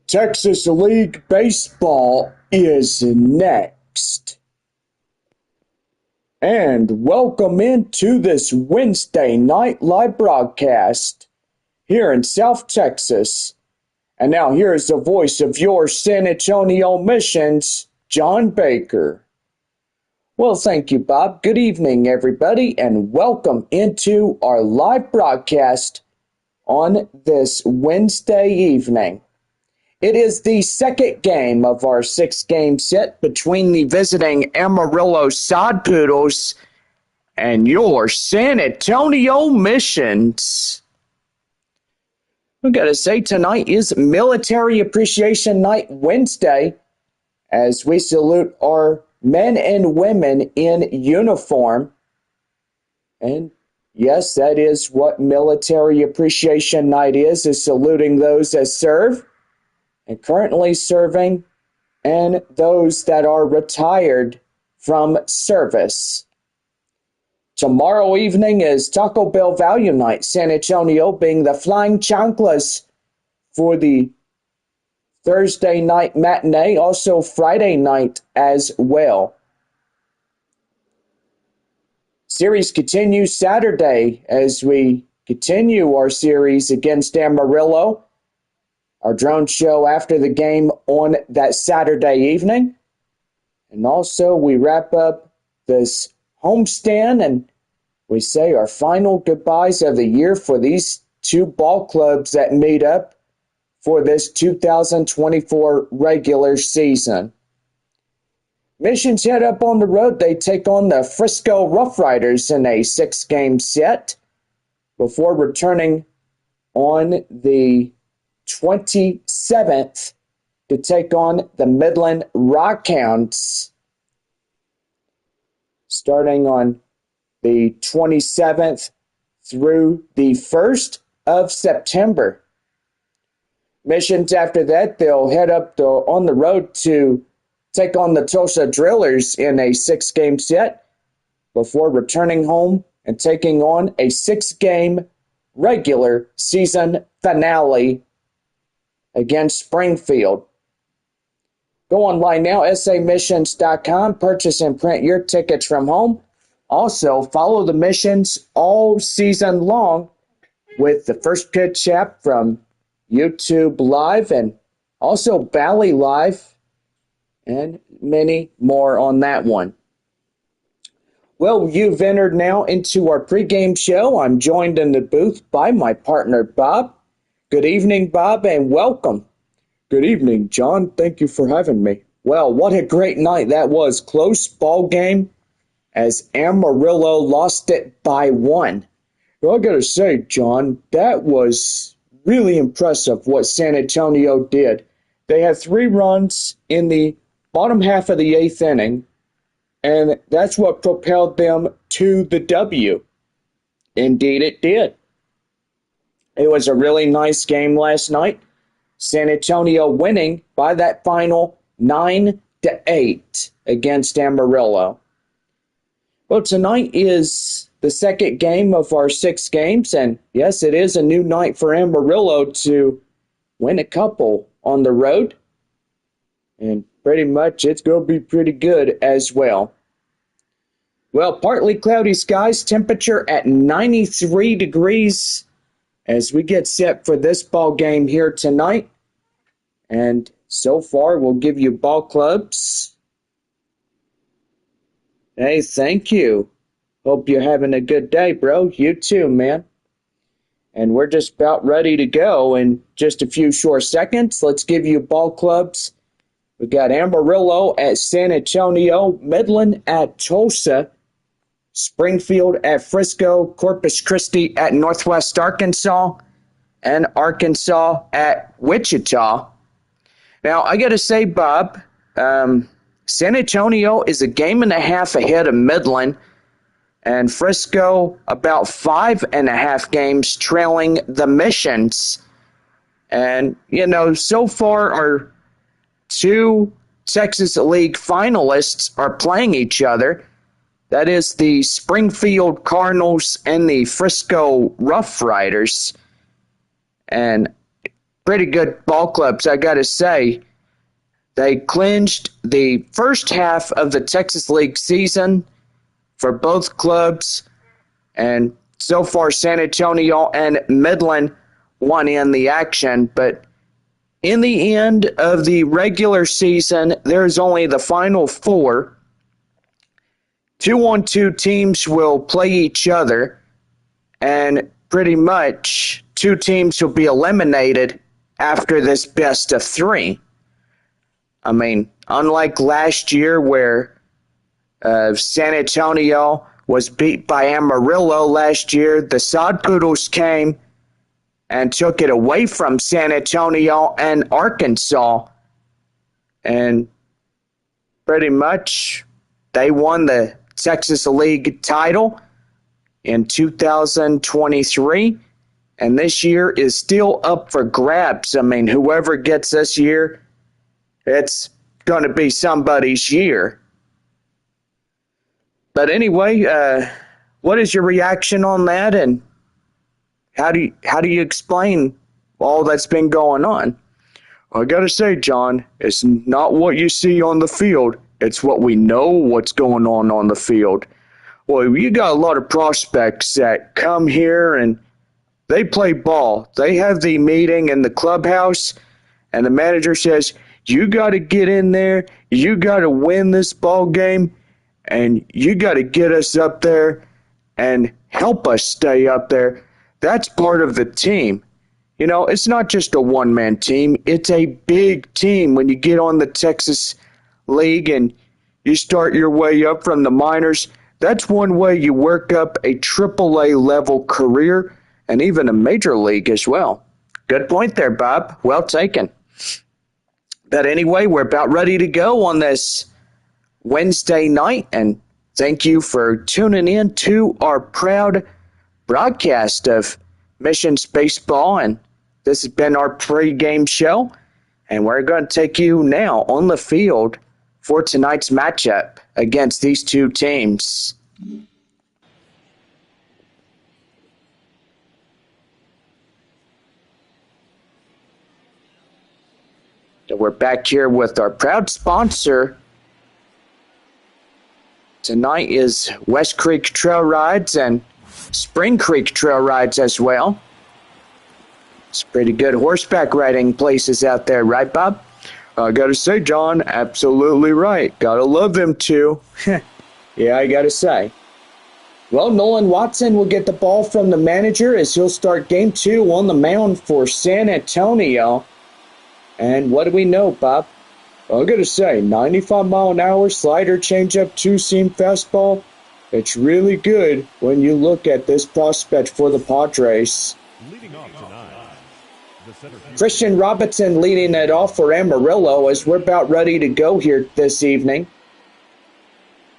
Texas League Baseball is next. And welcome into this Wednesday night live broadcast here in South Texas. And now here is the voice of your San Antonio Missions, John Baker. Well, thank you, Bob. Good evening, everybody, and welcome into our live broadcast on this Wednesday evening. It is the second game of our six-game set between the visiting Amarillo Sod Poodles and your San Antonio Missions. We got to say, tonight is Military Appreciation Night Wednesday, as we salute our men and women in uniform. And yes, that is what Military Appreciation Night is saluting those that serve and currently serving, and those that are retired from service. Tomorrow evening is Taco Bell Value Night, San Antonio being the Flying Chanclas for the Thursday night matinee, also Friday night as well. Series continues Saturday as we continue our series against Amarillo. Our drone show after the game on that Saturday evening. And also we wrap up this homestand and we say our final goodbyes of the year for these two ball clubs that meet up for this 2024 regular season. Missions head up on the road. They take on the Frisco Rough Riders in a six-game set before returning on the 27th to take on the Midland Rockhounds. Starting on the 27th through the 1st of September. Missions after that, they'll head up on the road to take on the Tulsa Drillers in a six-game set before returning home and taking on a six-game regular season finale against Springfield. Go online now, samissions.com. Purchase and print your tickets from home. Also, follow the Missions all season long with the First Pitch app from YouTube Live and also Bally Live and many more on that one. Well, you've entered now into our pregame show. I'm joined in the booth by my partner, Bob. Good evening, Bob, and welcome. Good evening, John. Thank you for having me. Well, what a great night that was. Close ball game as Amarillo lost it by one. Well, I gotta say, John, that was really impressive what San Antonio did. They had 3 runs in the bottom half of the 8th inning, and that's what propelled them to the W. Indeed, it did. It was a really nice game last night. San Antonio winning by that final 9-8 against Amarillo. Well, tonight is the second game of our 6 games, and yes, it is a new night for Amarillo to win a couple on the road, and pretty much it's going to be pretty good as well. Well, partly cloudy skies, temperature at 93 degrees as we get set for this ball game here tonight. And so far, we'll give you ball clubs. Hey, thank you. Hope you're having a good day, bro. You too, man. And we're just about ready to go in just a few short seconds. Let's give you ball clubs. We got Amarillo at San Antonio, Midland at Tulsa, Springfield at Frisco, Corpus Christi at Northwest Arkansas, and Arkansas at Wichita. Now, I got to say, Bob, San Antonio is a game and a half ahead of Midland, and Frisco about 5.5 games trailing the Missions. And, you know, so far our 2 Texas League finalists are playing each other. That is the Springfield Cardinals and the Frisco Rough Riders. And pretty good ball clubs, I got to say. They clinched the first half of the Texas League season for both clubs. And so far, San Antonio and Midland won in the action. But in the end of the regular season, there's only the final four. 2-on-2 teams will play each other. And pretty much 2 teams will be eliminated after this best of 3. I mean, unlike last year where San Antonio was beat by Amarillo last year, the Sod Poodles came and took it away from San Antonio and Arkansas. And pretty much they won the Texas League title in 2023. And this year is still up for grabs. I mean, whoever gets this year, it's going to be somebody's year. But anyway, what is your reaction on that, and how do you explain all that's been going on? I gotta say, John, it's not what you see on the field; it's what we know what's going on the field. Well, you got a lot of prospects that come here and they play ball. They have the meeting in the clubhouse, and the manager says, "You got to get in there. You got to win this ball game." And you got to get us up there and help us stay up there. That's part of the team. You know, it's not just a one-man team. It's a big team when you get on the Texas League and you start your way up from the minors. That's one way you work up a AAA level career and even a major league as well. Good point there, Bob. Well taken. But anyway, we're about ready to go on this Wednesday night, and thank you for tuning in to our proud broadcast of Missions Baseball, and this has been our pregame show, and we're going to take you now on the field for tonight's matchup against these 2 teams. So we're back here with our proud sponsor. Tonight is West Creek Trail Rides and Spring Creek Trail Rides as well. It's pretty good horseback riding places out there, right, Bob? I gotta say, John, absolutely right. Gotta love them too. Yeah, I gotta say. Well, Nolan Watson will get the ball from the manager as he'll start game 2 on the mound for San Antonio. And what do we know, Bob? I gotta say, 95-mile-an-hour slider, changeup, 2-seam fastball. It's really good when you look at this prospect for the Padres. Leading off tonight, Christian Robinson leading it off for Amarillo as we're about ready to go here this evening.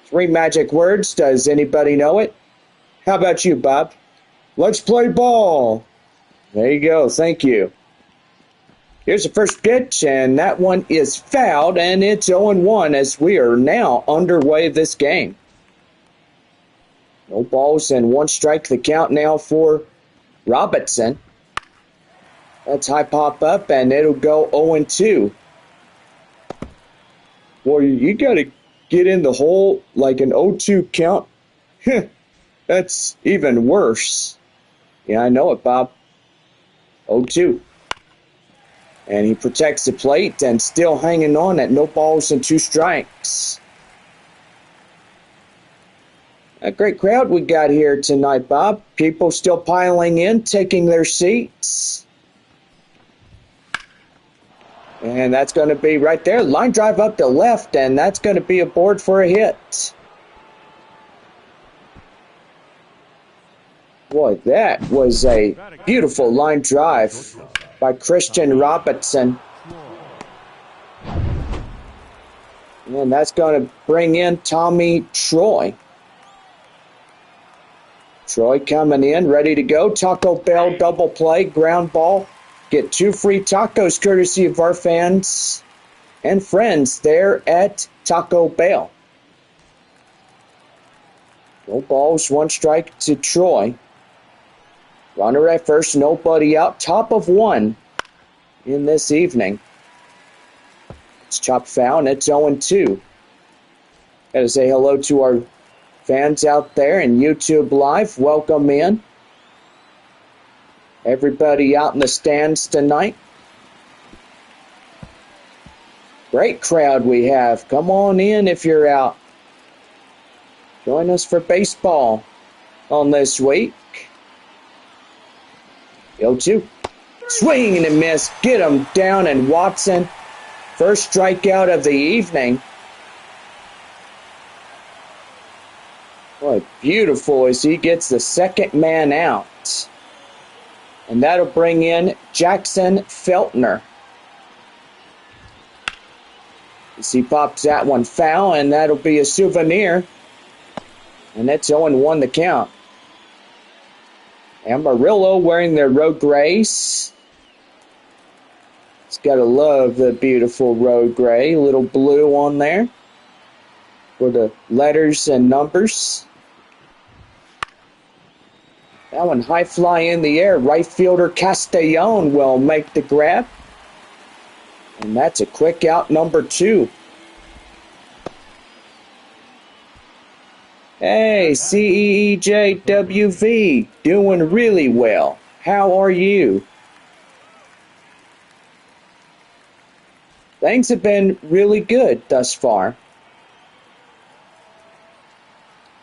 3 magic words. Does anybody know it? How about you, Bob? Let's play ball. There you go. Thank you. Here's the first pitch, and that one is fouled, and it's 0-1 as we are now underway this game. No balls and 1 strike the count now for Robinson. That's high pop up, and it'll go 0-2. Boy, you got to get in the hole like an 0-2 count. That's even worse. Yeah, I know it, Bob. 0-2. And he protects the plate and still hanging on at no balls and 2 strikes. A great crowd we got here tonight, Bob. People still piling in, taking their seats. And that's going to be right there. Line drive up to left, and that's going to be aboard for a hit. Boy, that was a beautiful line drive by Christian Robinson. And that's going to bring in Tommy Troy. Troy coming in, ready to go. Taco Bell double play, ground ball. Get 2 free tacos courtesy of our fans and friends there at Taco Bell. No balls, 1 strike to Troy. Runner at first, nobody out, top of 1. in this evening. It's chopped foul, and it's 0-2. Got to say hello to our fans out there in YouTube Live. Welcome in. Everybody out in the stands tonight. Great crowd we have. Come on in if you're out. Join us for baseball on this week. 0-2. Swing and a miss. Get him down, and Watson. First strikeout of the evening. Boy, beautiful as he gets the second man out. And that'll bring in Jackson Feltner. As he pops that one foul, and that'll be a souvenir. And that's 0-1 the count. Amarillo wearing their road grays. It's gotta love the beautiful road gray. Little blue on there for the letters and numbers. That one high fly in the air. Right fielder Castellon will make the grab. And that's a quick out, number 2. Hey, CEEJWV, doing really well. How are you? Things have been really good thus far.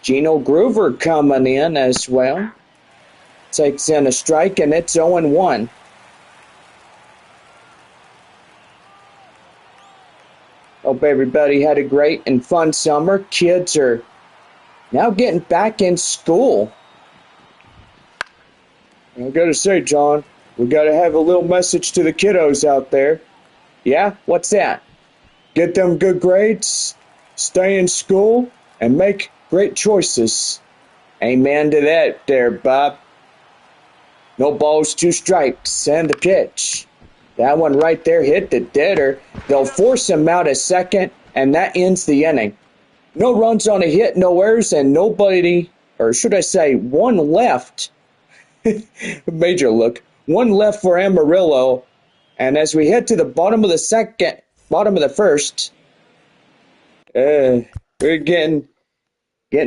Gino Groover coming in as well. Takes in a strike, and it's 0-1. Hope everybody had a great and fun summer. Kids are now getting back in school. I gotta say, John, we gotta have a little message to the kiddos out there. Yeah? What's that? Get them good grades, stay in school, and make great choices. Amen to that there, Bob. No balls, 2 strikes, and the pitch. That one right there hit the deader. They'll force him out a second, and that ends the inning. No runs on a hit, no errors, and nobody, or should I say, one left. Major look. One left for Amarillo. And as we head to the bottom of the first, we're getting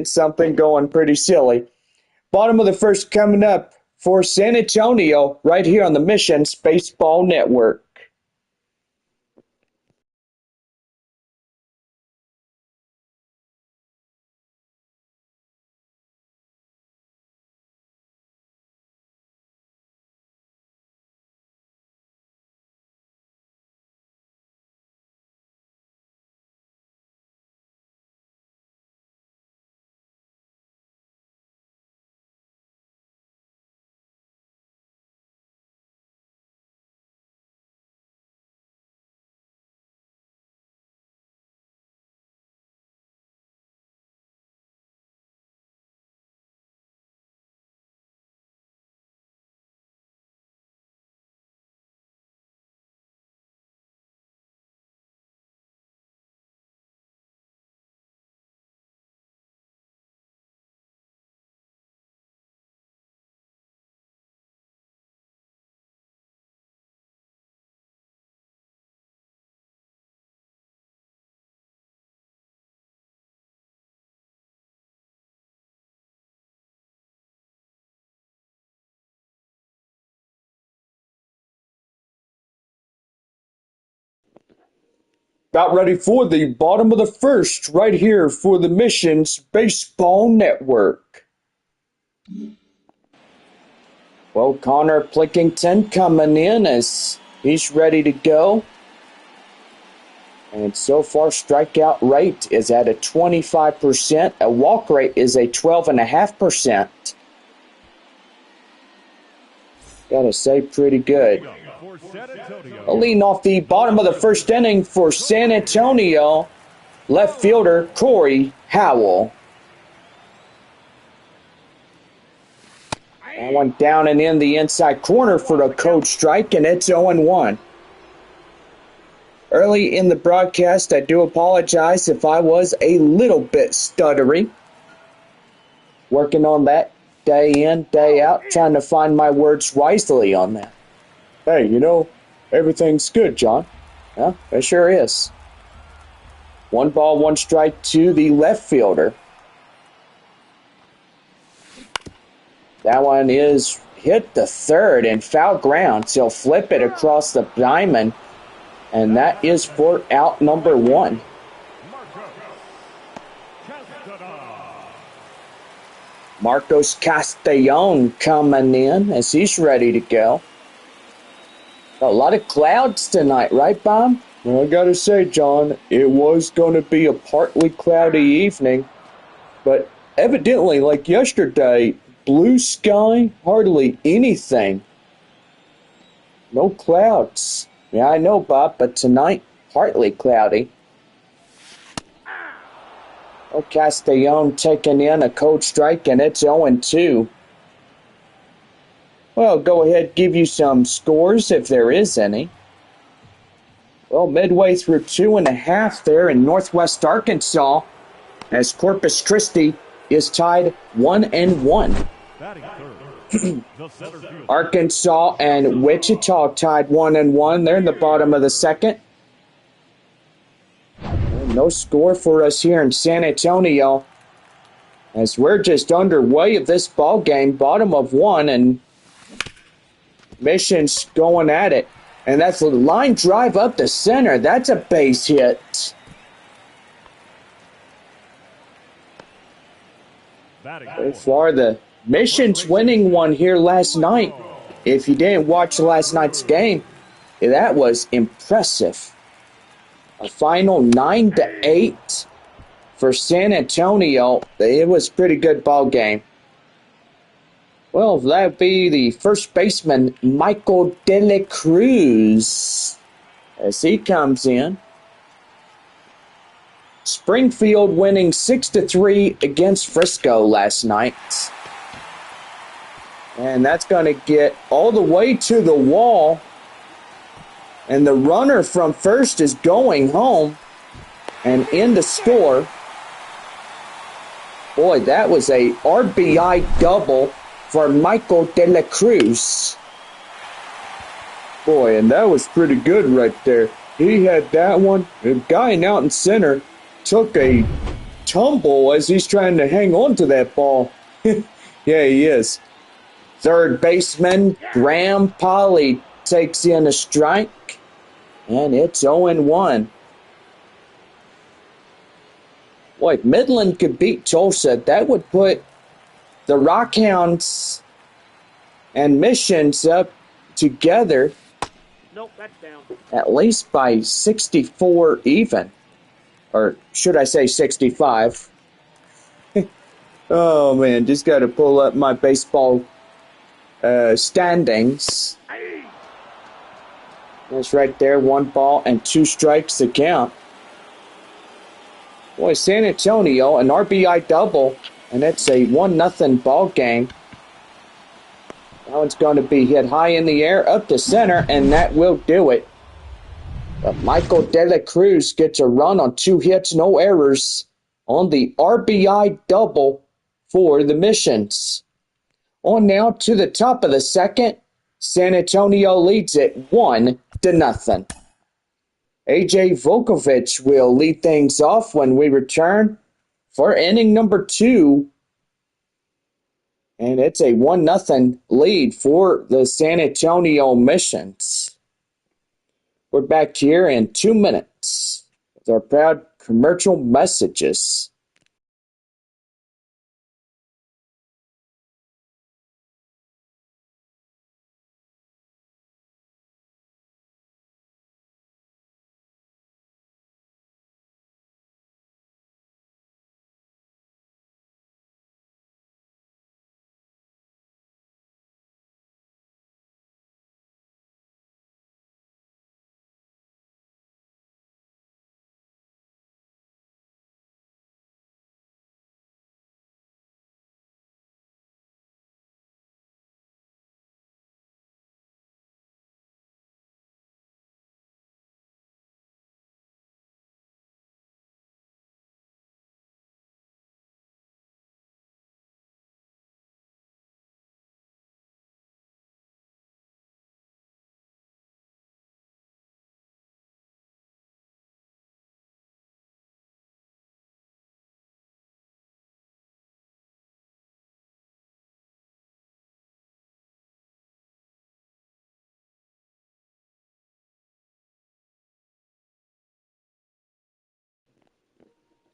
something going pretty silly. Bottom of the first coming up for San Antonio, right here on the Missions Baseball Network. About ready for the bottom of the first, right here for the Missions Baseball Network. Well, Connor Plickington coming in as he's ready to go. And so far, strikeout rate is at a 25%. A walk rate is a 12.5%. Gotta say, pretty good. Leading off the bottom of the first inning for San Antonio, left fielder Corey Howell. That one down and in the inside corner for the code strike, and it's 0-1. Early in the broadcast, I do apologize if I was a little bit stuttery. Working on that day in, day out, trying to find my words wisely on that. Hey, Everything's good, John. Yeah, it sure is. 1 ball, 1 strike to the left fielder. That one is hit the third and foul ground. So he'll flip it across the diamond. And that is for out number 1. Marcos Castellon coming in as he's ready to go. A lot of clouds tonight, right, Bob? Well, I gotta say, John, it was gonna be a partly cloudy evening, but evidently, like yesterday, blue sky, hardly anything. No clouds. Yeah, I know, Bob, but tonight, partly cloudy. Oh, Castellon taking in a cold strike, and it's 0-2. Well, go ahead, give you some scores if there is any. Well, midway through 2.5 there in northwest Arkansas, as Corpus Christi is tied 1-1. Arkansas and Wichita tied 1-1. They're in the bottom of the second. No score for us here in San Antonio, as we're just underway of this ball game, bottom of 1, and Mission's going at it. And that's a line drive up the center. That's a base hit. So far, the Mission's winning one here last night. If you didn't watch last night's game, that was impressive. A final 9-8 for San Antonio. It was a pretty good ball game. Well, that would be the first baseman, Michael De La Cruz, as he comes in. Springfield winning 6-3 against Frisco last night. And that's going to get all the way to the wall. And the runner from first is going home. And in to score. Boy, that was a RBI double for Michael De La Cruz. Boy, and that was pretty good right there. He had that one. The guy out in center took a tumble as he's trying to hang on to that ball. Yeah, he is. Third baseman Graham Polly takes in a strike, and it's 0-1. Boy, if Midland could beat Tulsa, that would put the Rockhounds and Missions up together. Nope, that's down. At least by 64 even. Or should I say 65? Oh man, just got to pull up my baseball standings. That's right there, 1 ball and 2 strikes to count. Boy, San Antonio, an RBI double, and it's a 1-0 ball game. That one's going to be hit high in the air, up to center, and that will do it. But Michael De La Cruz gets a run on 2 hits, no errors, on the RBI double for the Missions. On now to the top of the second. San Antonio leads it 1-0. AJ Vukovich will lead things off when we return for inning number 2. And it's a 1-0 lead for the San Antonio Missions. We're back here in 2 minutes with our proud commercial messages.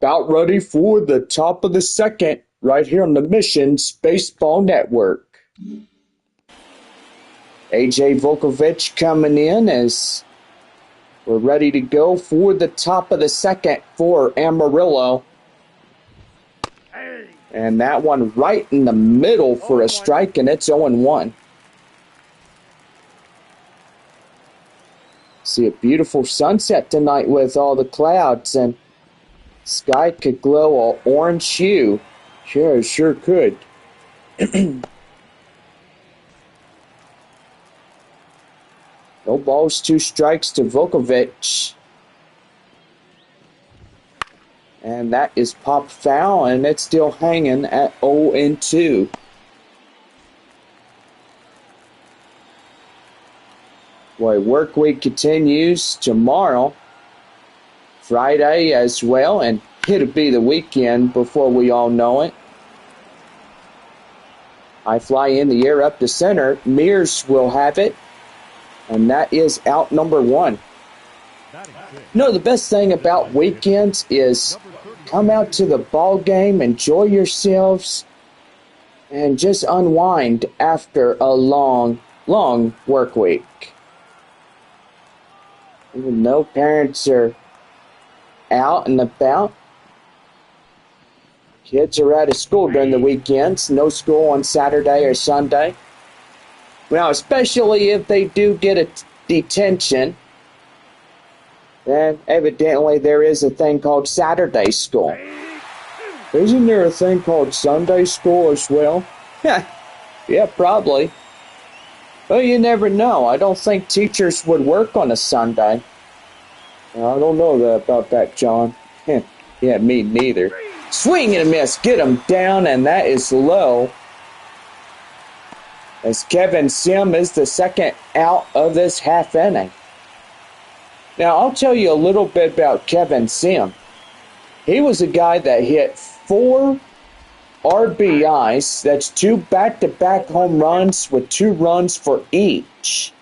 About ready for the top of the second right here on the Missions Baseball Network. AJ Volkovich coming in as we're ready to go for the top of the second for Amarillo. And that one right in the middle for a strike, and it's 0-1. See a beautiful sunset tonight with all the clouds, and sky could glow an orange hue. Sure could. No balls, 2 strikes to Volkovich. And that is popped foul, and it's still hanging at 0-2. Boy, work week continues tomorrow, Friday as well, and it'll be the weekend before we all know it. I fly in the air up to center. Mears will have it, and that is out number 1. You know, the best thing about weekends is come out to the ball game, enjoy yourselves, and just unwind after a long work week. Even though parents are out and about, kids are out of school during the weekends. No school on Saturday or Sunday. Well, especially if they do get a detention, then evidently there is a thing called Saturday school. Isn't there a thing called Sunday school as well? Yeah, probably. Well, you never know. I don't think teachers would work on a Sunday. I don't know about that, John. Yeah, me neither. Swing and a miss. Get him down, and that is low. As Kevin Sim is the second out of this half inning. Now, I'll tell you a little bit about Kevin Sim. He was a guy that hit 4 RBIs. That's 2 back-to-back home runs with 2 runs for each.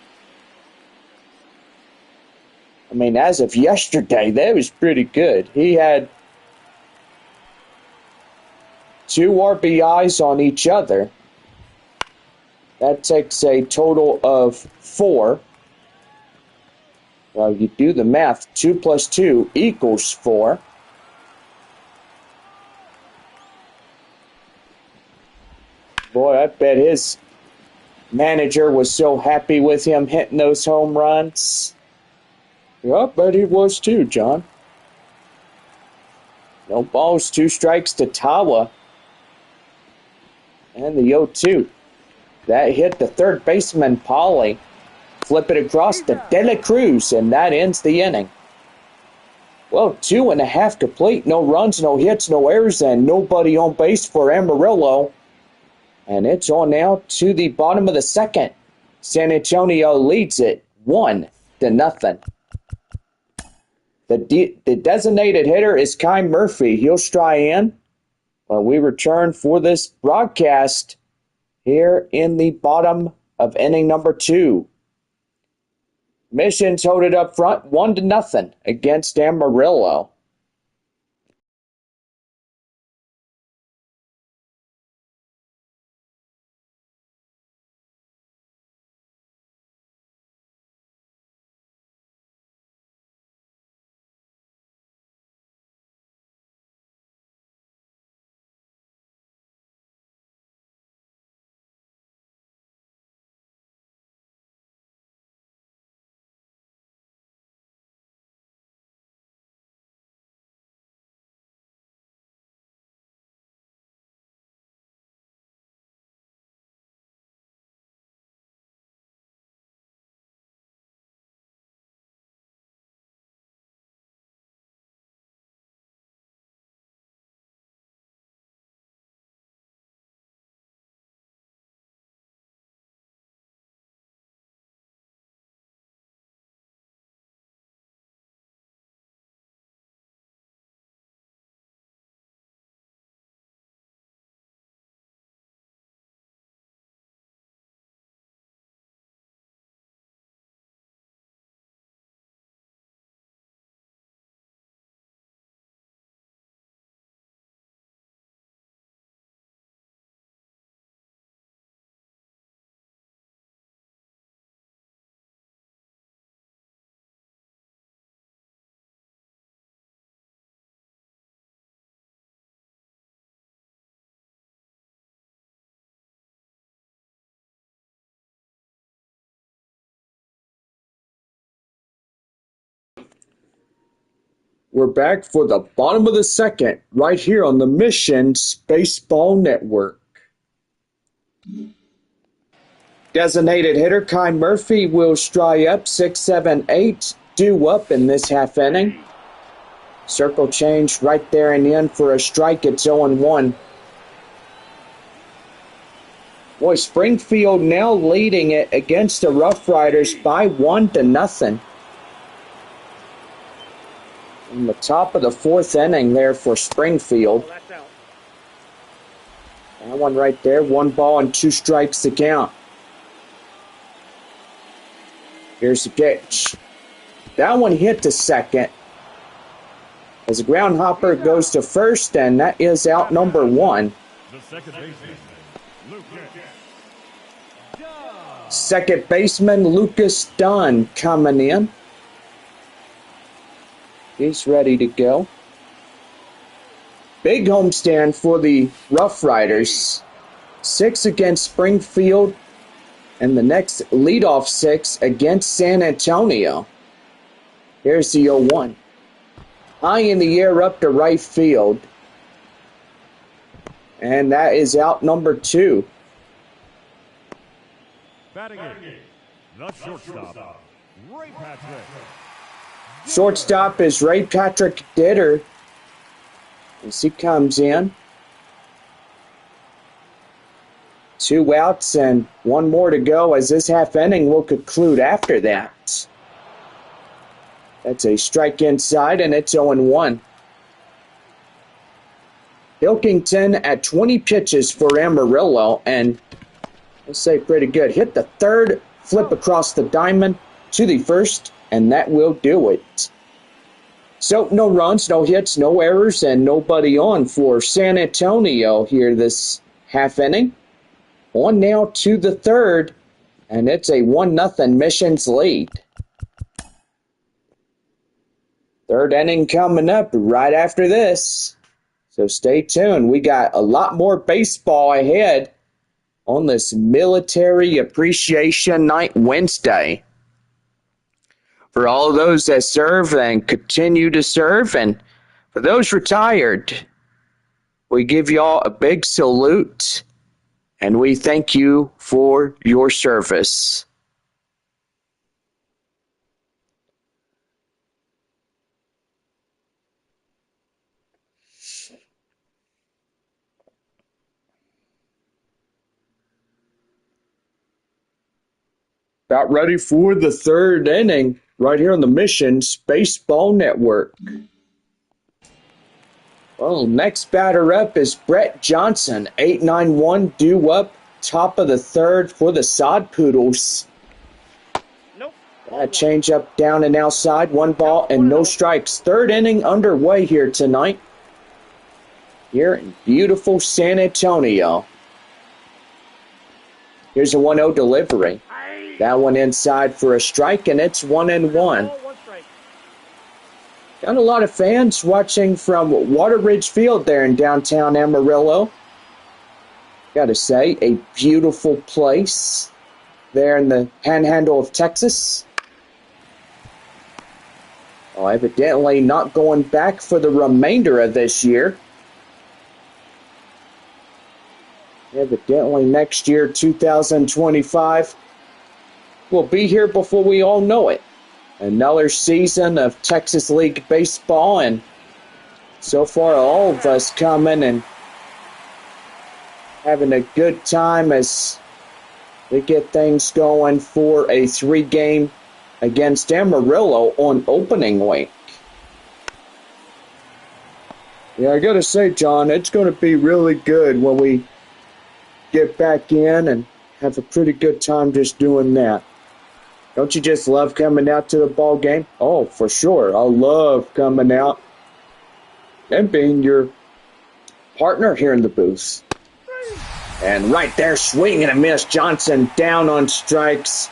I mean, as of yesterday, that was pretty good. He had 2 RBIs on each other. That takes a total of 4. Well, you do the math. 2 plus 2 equals 4. Boy, I bet his manager was so happy with him hitting those home runs. Yeah, I bet he was too, John. No balls, 2 strikes to Tawa. And the 0-2. That hit the third baseman, Pauly. Flip it across to De La Cruz, and that ends the inning. Well, 2.5 complete. No runs, no hits, no errors, and nobody on base for Amarillo. And it's on now to the bottom of the second. San Antonio leads it 1-0. The designated hitter is Kai Murphy. He'll strike in. But we return for this broadcast here in the bottom of inning number 2. Missions hold it up front 1-0 against Amarillo. We're back for the bottom of the second, right here on the Missions Baseball Network. Designated hitter Kai Murphy will strike up 6, 7, 8, due up in this half inning. Circle change right there and in for a strike. It's 0-1. Boy, Springfield now leading it against the Rough Riders by 1-0. In the top of the fourth inning there for Springfield. That one right there, 1 ball and 2 strikes to count. Here's the pitch. That one hit to second. As the ground hopper goes to first, and that is out number 1. Second baseman Lucas Dunn coming in. He's ready to go. Big homestand for the Rough Riders. 6 against Springfield, and the next leadoff 6 against San Antonio. Here's the 0-1. High in the air up to right field. And that is out number 2. Batting in, the shortstop, Ray Patrick. Shortstop is Ray Patrick Ditter as he comes in. 2 outs and 1 more to go as this half inning will conclude after that. That's a strike inside, and it's 0-1. Pilkington at 20 pitches for Amarillo, and let's say pretty good. Hit the third, flip across the diamond to the first, and that will do it. So no runs, no hits, no errors, and nobody on for San Antonio here this half inning. On now to the third, and it's a 1-0 Missions lead. Third inning coming up right after this. So stay tuned. We got a lot more baseball ahead on this Military Appreciation Night Wednesday. For all of those that serve and continue to serve, and for those retired, we give y'all a big salute, and we thank you for your service. About ready for the third inning right here on the Missions Baseball Network. Well, next batter up is Brett Johnson, 8-9-1 due up, top of the third for the Sod Poodles. Nope. Change up down and outside, 1 ball and no strikes. Third inning underway here tonight. Here in beautiful San Antonio. Here's a 1-0 delivery. That one inside for a strike, and it's 1-1. Got a lot of fans watching from Wateridge Field there in downtown Amarillo. Gotta say, a beautiful place there in the panhandle of Texas. Oh, evidently not going back for the remainder of this year. Evidently next year, 2025, we'll be here before we all know it. Another season of Texas League baseball, and so far all of us coming and having a good time as we get things going for a 3-game against Amarillo on opening week. Yeah, I gotta say, John, it's gonna be really good when we get back in and have a pretty good time just doing that. Don't you just love coming out to the ball game? Oh, for sure. I love coming out and being your partner here in the booth. And right there, swing and a miss. Johnson down on strikes.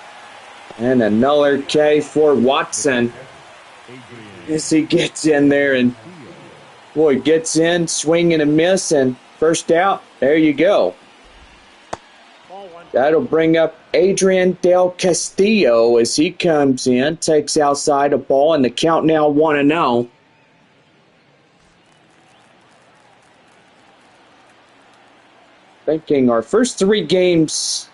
And another K for Watson as he gets in there and, boy, gets in, swing and a miss, and first out. There you go. That'll bring up Adrian Del Castillo as he comes in, takes outside a ball, and the count now 1-0. Thinking our first 3 games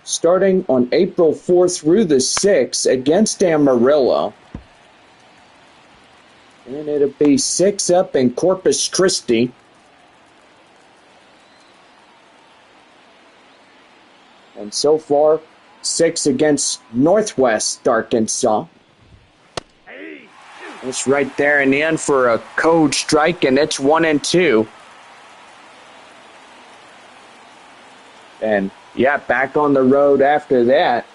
starting on April 4th through the 6th against Amarillo. And it'll be 6 up in Corpus Christi. And so far, 6 against Northwest Arkansas. It's right there in the end for a code strike, and it's 1-2. And yeah, back on the road after that.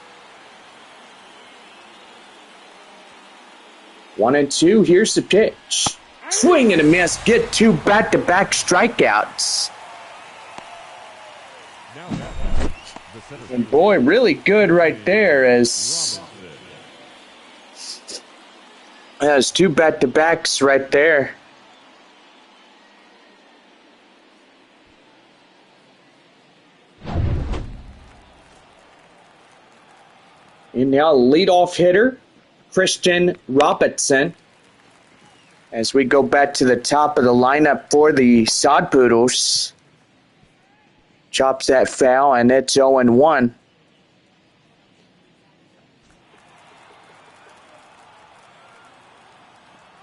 1-2, here's the pitch. Swing and a miss, get 2 back-to-back strikeouts. And boy, really good right there as 2 back-to-backs right there. And now leadoff hitter, Christian Robertson. As we go back to the top of the lineup for the Sod Poodles. Chops that foul, and it's 0-1.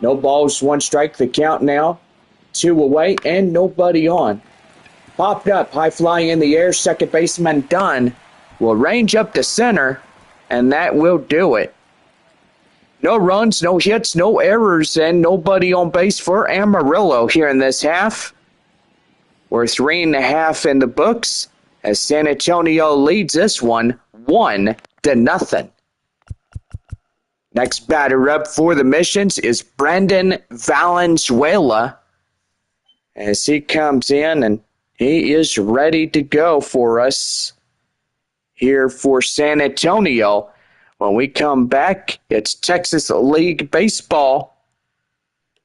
No balls, 1 strike, the count now. 2 away, and nobody on. Popped up, high fly in the air, second baseman Dunn will range up to center, and that will do it. No runs, no hits, no errors, and nobody on base for Amarillo here in this half. We're 3.5 in the books as San Antonio leads this one 1-0. Next batter up for the Missions is Brandon Valenzuela as he comes in and he is ready to go for us here for San Antonio. When we come back, it's Texas League Baseball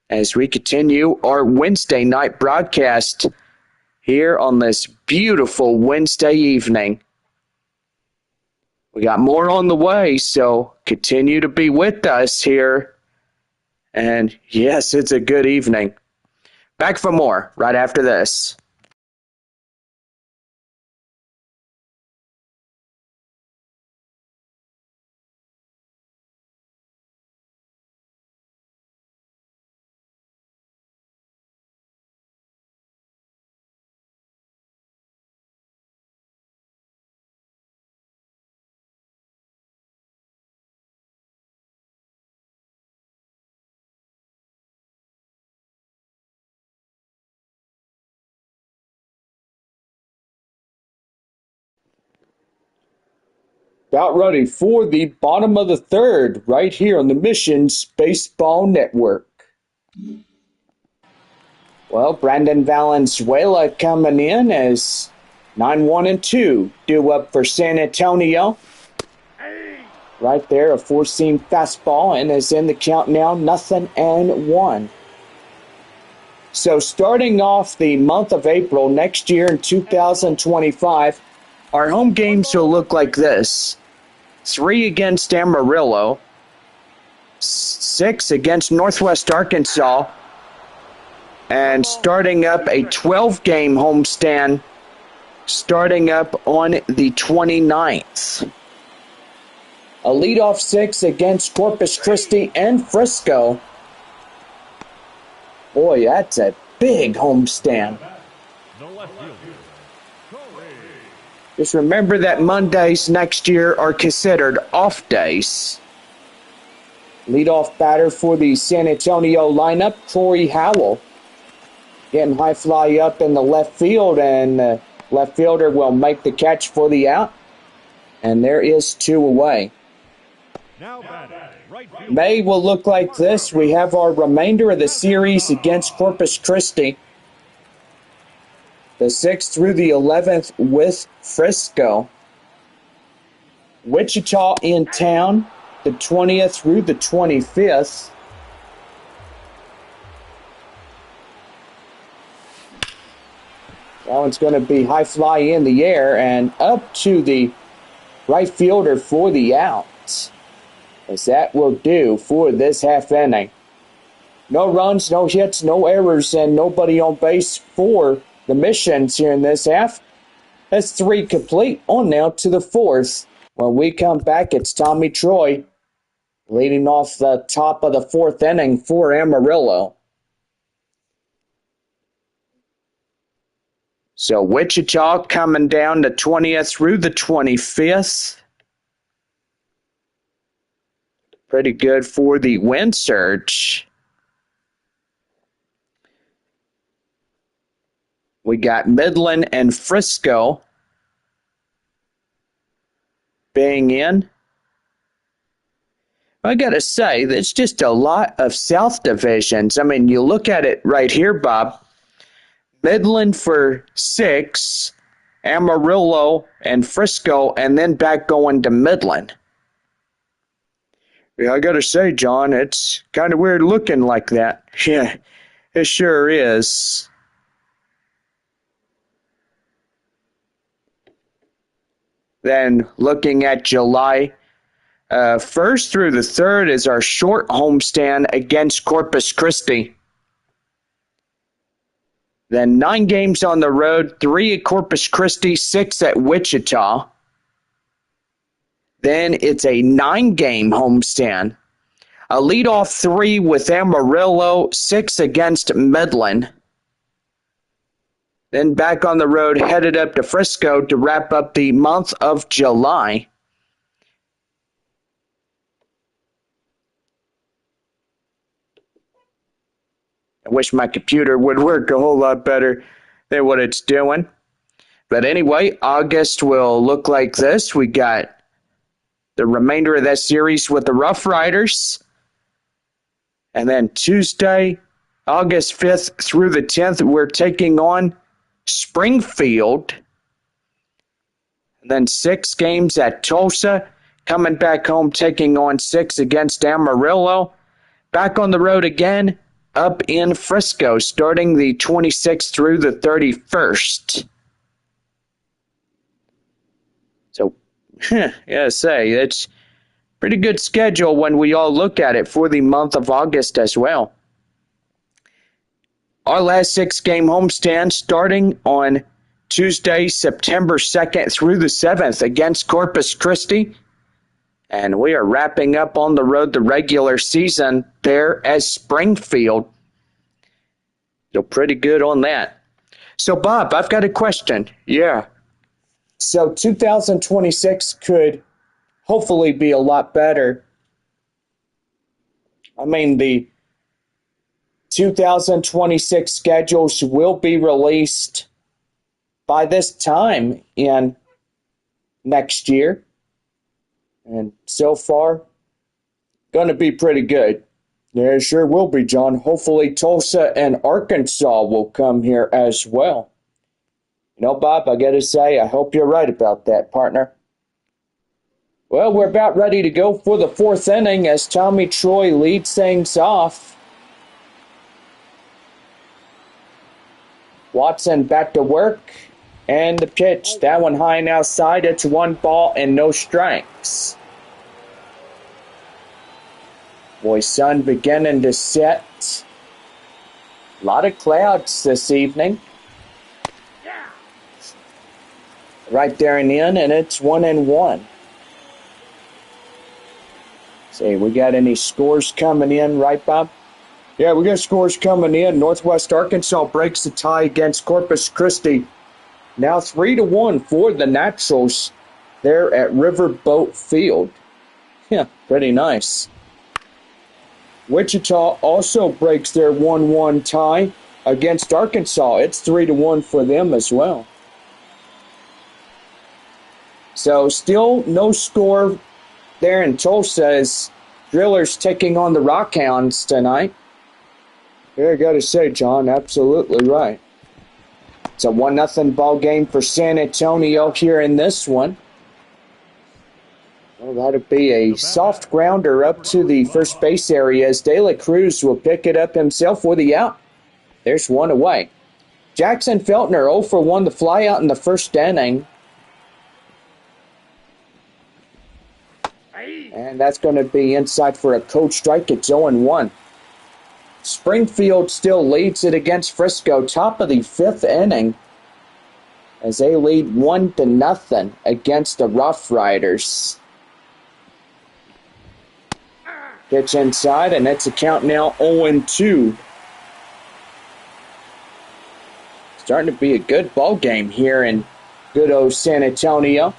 as we continue our Wednesday night broadcast here on this beautiful Wednesday evening. We got more on the way, so continue to be with us here. And yes, it's a good evening. Back for more right after this. About ready for the bottom of the third right here on the Missions Baseball Network. Well, Brandon Valenzuela coming in as 9-1-2 due up for San Antonio. Right there, a 4-seam fastball, and is in the count now, 0-1. So starting off the month of April next year in 2025, our home games will look like this. 3 against Amarillo, 6 against Northwest Arkansas, and starting up a 12-game homestand starting up on the 29th. A leadoff 6 against Corpus Christi and Frisco. Boy, that's a big homestand. Just remember that Mondays next year are considered off days. Leadoff batter for the San Antonio lineup, Corey Howell. Getting high fly up in the left field, and left fielder will make the catch for the out. And there is 2 away. May will look like this. We have our remainder of the series against Corpus Christi. The 6th through the 11th with Frisco. Wichita in town, the 20th through the 25th. That one's going to be high fly in the air and up to the right fielder for the out. As that will do for this half inning. No runs, no hits, no errors, and nobody on base for the missions here in this half. That's 3 complete. On now to the 4th. When we come back, it's Tommy Troy leading off the top of the 4th inning for Amarillo. So Wichita coming down the 20th through the 25th. Pretty good for the win surge. We got Midland and Frisco being in. I got to say, there's just a lot of South divisions. I mean, you look at it right here, Bob. Midland for 6, Amarillo and Frisco, and then back going to Midland. Yeah, I got to say, John, it's kind of weird looking like that. Yeah, it sure is. Then looking at July 1st through the 3rd is our short homestand against Corpus Christi. Then 9 games on the road, 3 at Corpus Christi, 6 at Wichita. Then it's a 9-game homestand. A leadoff 3 with Amarillo, 6 against Midland. Then back on the road, headed up to Frisco to wrap up the month of July. I wish my computer would work a whole lot better than what it's doing. But anyway, August will look like this. We got the remainder of that series with the Rough Riders. And then Tuesday, August 5th through the 10th, we're taking on Springfield. And then 6 games at Tulsa. Coming back home, taking on 6 against Amarillo. Back on the road again, up in Frisco, starting the 26th through the 31st. So, yeah, say, it's pretty good schedule when we all look at it for the month of August as well. Our last 6-game homestand starting on Tuesday, September 2nd through the 7th against Corpus Christi. And we are wrapping up on the road the regular season there as Springfield. So pretty good on that. So, Bob, I've got a question. Yeah. So 2026 could hopefully be a lot better. I mean, the 2026 schedules will be released by this time in next year. And so far, going to be pretty good. Yeah, it sure will be, John. Hopefully Tulsa and Arkansas will come here as well. You know, Bob, I got to say, I hope you're right about that, partner. Well, we're about ready to go for the 4th inning as Tommy Troy leads things off. Watson back to work. And the pitch, that one high and outside. It's 1 ball and no strikes. Boy, sun beginning to set. A lot of clouds this evening. Right there and in, and it's 1-1. See, we got any scores coming in, right, Bob? Yeah, we got scores coming in. Northwest Arkansas breaks the tie against Corpus Christi. Now 3-1 for the Naturals there at Riverboat Field. Yeah, pretty nice. Wichita also breaks their 1-1 tie against Arkansas. It's 3-1 for them as well. So still no score there in Tulsa as Drillers taking on the Rockhounds tonight. Yeah, I got to say, John, absolutely right. It's a 1-0 ball game for San Antonio here in this one. Well, that'll be a soft grounder up to the first base area as De La Cruz will pick it up himself for the out. There's one away. Jackson Feltner 0 for 1 the fly out in the first inning. And that's going to be inside for a cold strike. It's 0-1. Springfield still leads it against Frisco, top of the 5th inning, as they lead 1-0 against the Rough Riders. Pitch inside, and it's a count now 0-2. Starting to be a good ball game here in good old San Antonio.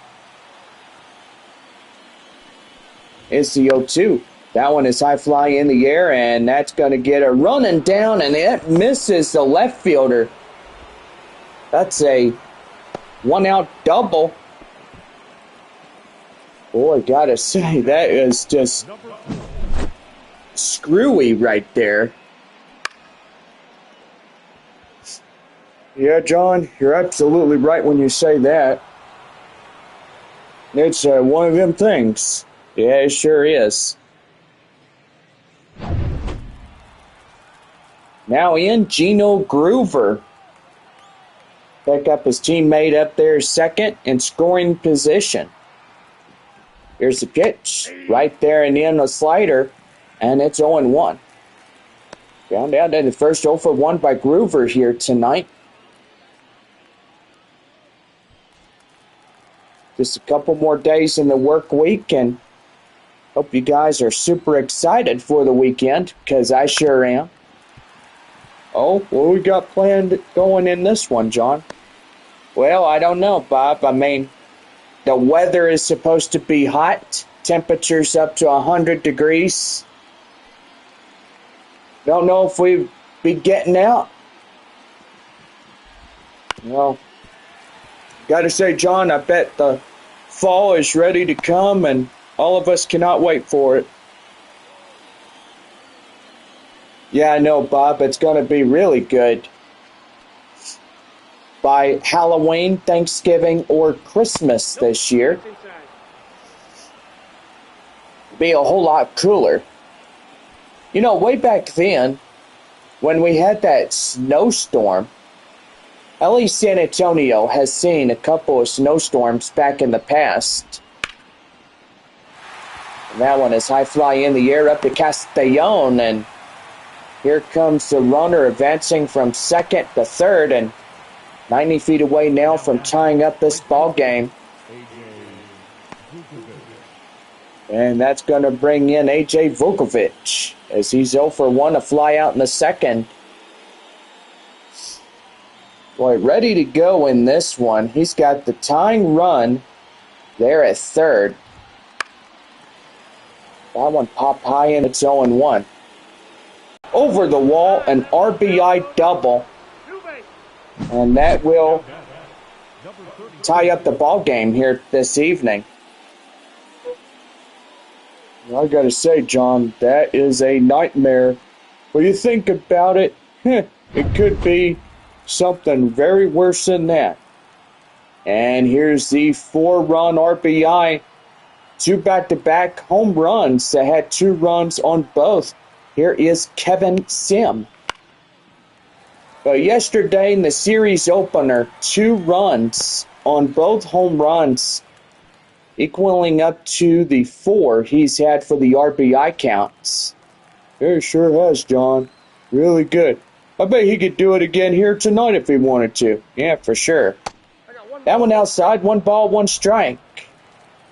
It's the 0-2. That one is high fly in the air, and that's going to get a running down, and it misses the left fielder. That's a one-out double. Boy, gotta say, that is just screwy right there. Yeah, John, you're absolutely right when you say that. It's one of them things. Yeah, it sure is. Now in, Gino Groover. Pick up his teammate up there second in scoring position. Here's the pitch. Right there and in the slider. And it's 0-1. Down to the first 0-for-1 by Groover here tonight. Just a couple more days in the work week, and hope you guys are super excited for the weekend, because I sure am. Oh, what we got planned going in this one, John? Well, I don't know, Bob. I mean, the weather is supposed to be hot. Temperatures up to 100 degrees. Don't know if we'll be getting out. Well, gotta say, John, I bet the fall is ready to come, and all of us cannot wait for it. Yeah, I know, Bob. It's going to be really good. By Halloween, Thanksgiving, or Christmas this year, be a whole lot cooler. You know, way back then, when we had that snowstorm, at least San Antonio has seen a couple of snowstorms back in the past. And that one is high fly in the air up to Castellon, and here comes the runner advancing from second to third, and 90 feet away now from tying up this ball game. And that's going to bring in A.J. Vukovic as he's 0-for-1 to fly out in the second. Boy, ready to go in this one. He's got the tying run there at third. That one popped high and it's 0-1. Over the wall, an RBI double. And that will tie up the ball game here this evening. I gotta say, John, that is a nightmare. When you think about it, it could be something very worse than that. And here's the 4-run RBI. 2 back-to-back home runs that had 2 runs on both. Here is Kevin Sim. But yesterday in the series opener, 2 runs on both home runs, equaling up to the 4 he's had for the RBI counts. It sure has, John. Really good. I bet he could do it again here tonight if he wanted to. Yeah, for sure. That one outside, 1 ball, 1 strike.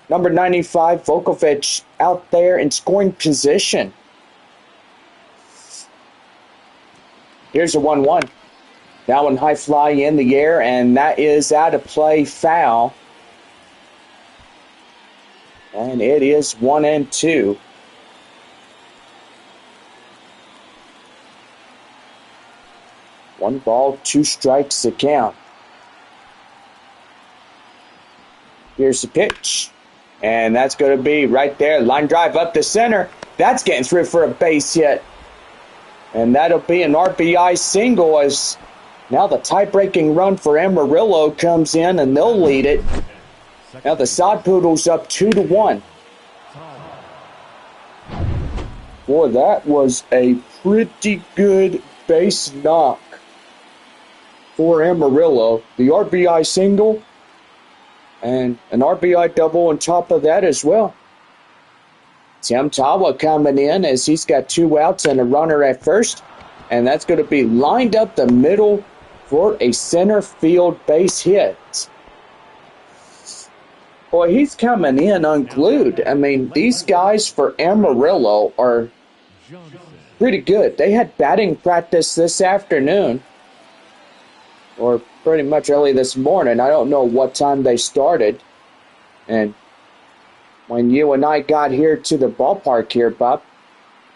Number 95, Vukovic, out there in scoring position. Here's a 1-1. That one high fly in the air, and that is out of play, foul. And it is 1-2. One ball, 2 strikes to count. Here's the pitch. And that's going to be right there. Line drive up the center. That's getting through for a base hit. And that'll be an RBI single as now the tie-breaking run for Amarillo comes in and they'll lead it. Now the Sod Poodles up 2-1. Boy, that was a pretty good base knock for Amarillo. The RBI single and an RBI double on top of that as well. Tim Tawa coming in as he's got 2 outs and a runner at first. And that's going to be lined up the middle for a center field base hit. Boy, he's coming in unglued. I mean, these guys for Amarillo are pretty good. They had batting practice this afternoon, or pretty much early this morning. I don't know what time they started. And when you and I got here to the ballpark here, Bob,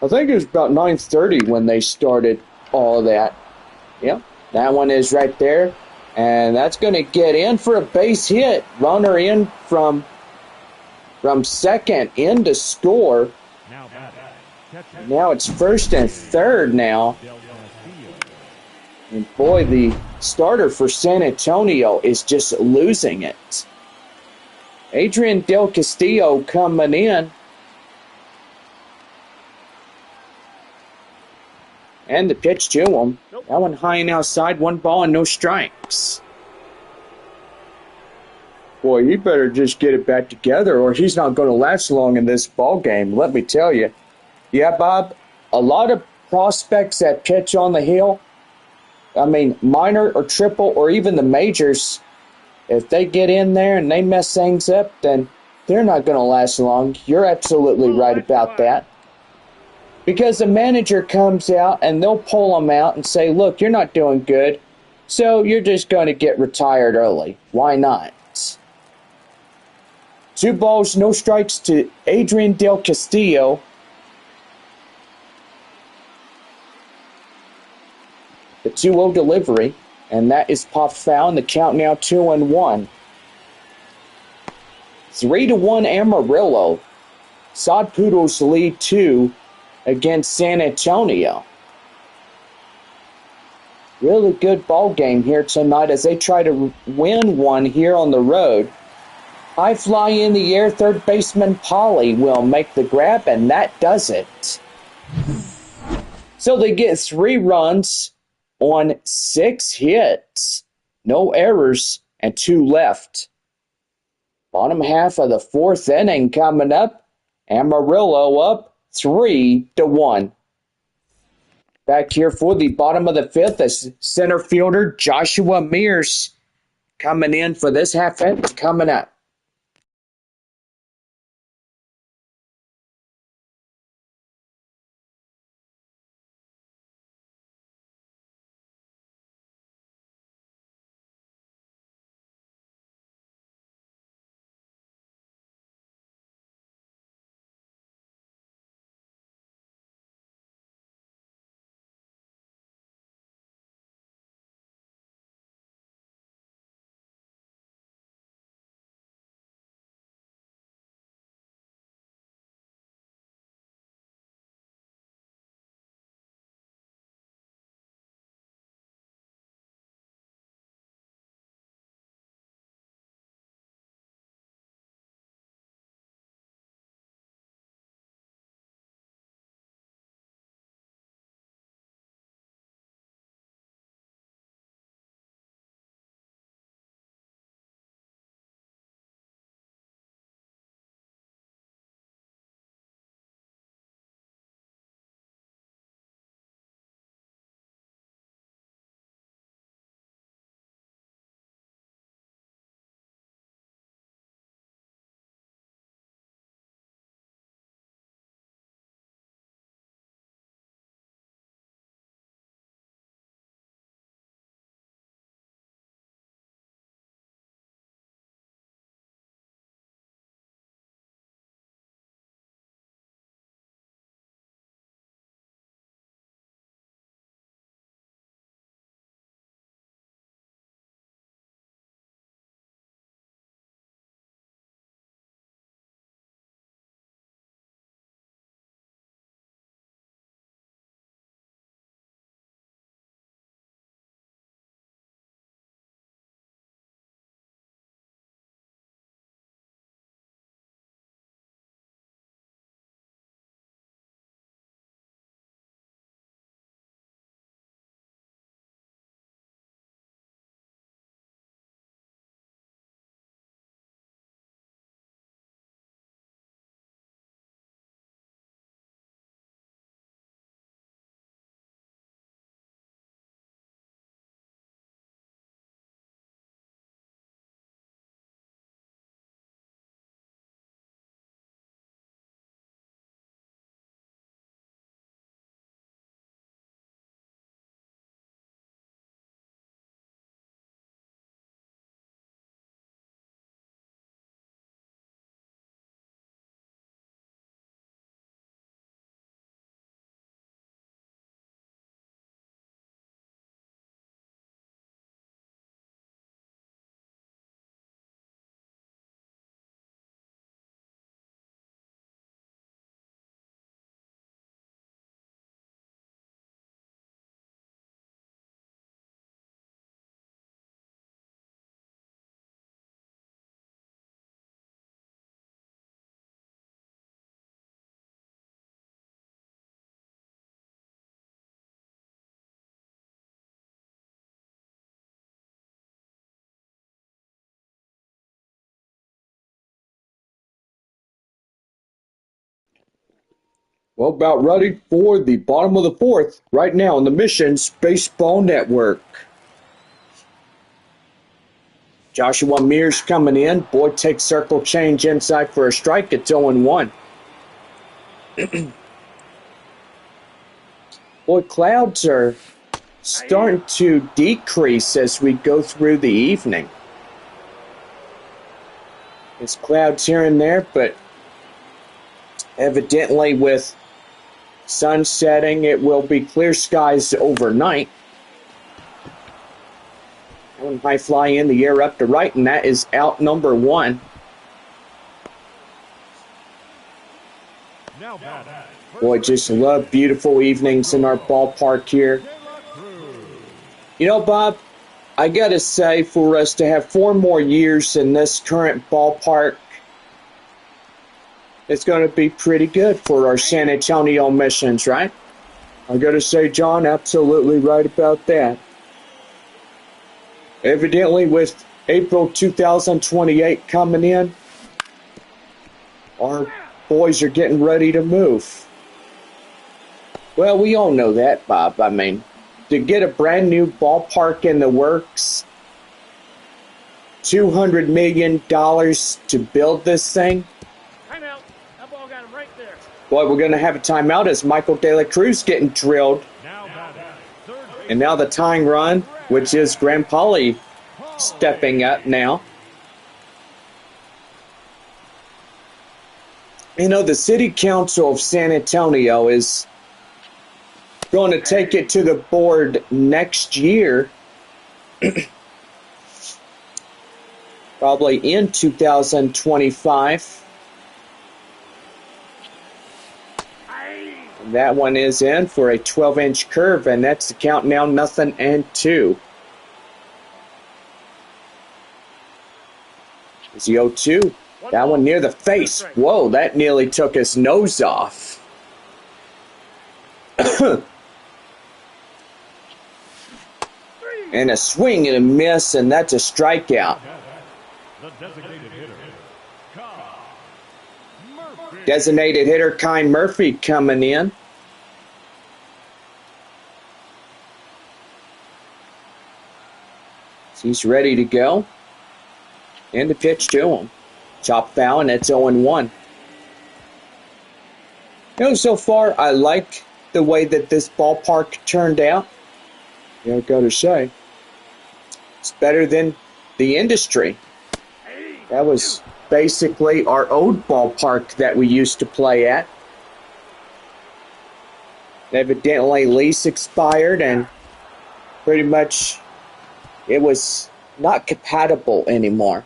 I think it was about 9:30 when they started all of that. Yep, that one is right there. And that's going to get in for a base hit. Runner in from second in to score. Now it's first and third now. And boy, the starter for San Antonio is just losing it. Adrian Del Castillo coming in. And the pitch to him. That one high and outside, 1 ball and no strikes. Boy, he better just get it back together or he's not going to last long in this ball game, let me tell you. Yeah, Bob, a lot of prospects that pitch on the hill, I mean, minor or triple or even the majors, if they get in there and they mess things up, then they're not going to last long. You're absolutely right about that. Because the manager comes out and they'll pull them out and say, look, you're not doing good, so you're just going to get retired early. Why not? 2 balls, no strikes to Adrian Del Castillo. The 2-0 delivery, and that is popped foul, and the count now 2-1. 3-1 Amarillo. Sod Poodles lead 2 against San Antonio. Really good ball game here tonight as they try to win one here on the road. High fly in the air, third baseman Polly will make the grab, and that does it. So they get 3 runs on 6 hits. No errors and 2 left. Bottom half of the 4th inning coming up. Amarillo up 3-1. Back here for the bottom of the 5th as center fielder Joshua Mears coming in for this half inning coming up. Well, about ready for the bottom of the fourth right now on the Missions Baseball Network. Joshua Mears coming in. Boyd takes circle change inside for a strike. It's 0-1. Boy, clouds are starting to decrease as we go through the evening. There's clouds here and there, but evidently with sun setting, it will be clear skies overnight. One high fly in the air up to right, and that is out number one. Boy, just love beautiful evenings in our ballpark here. You know, Bob, I gotta say, for us to have 4 more years in this current ballpark, it's gonna be pretty good for our San Antonio Missions, right? I gotta say, John, absolutely right about that. Evidently, with April 2028 coming in, our boys are getting ready to move. Well, we all know that, Bob. I mean, to get a brand new ballpark in the works, $200 million to build this thing. Timeout. That ball got him right there. Boy, we're going to have a timeout as Michael De La Cruz getting drilled. And now the tying run, which is Graham Pauley stepping up now. You know, the City Council of San Antonio is going to take it to the board next year, probably in 2025. And that one is in for a 12-inch curve, and that's the count now, 0-2. It's the 0-2. That one near the face. Whoa, that nearly took his nose off. And a swing and a miss, and that's a strikeout. Designated hitter Kai Murphy coming in. He's ready to go. And the pitch to him. Chop foul, and it's 0-1. You know, so far, I like the way that this ballpark turned out. You know, I gotta say, it's better than the industry. That was basically our old ballpark that we used to play at. Evidently, lease expired, and pretty much it was not compatible anymore.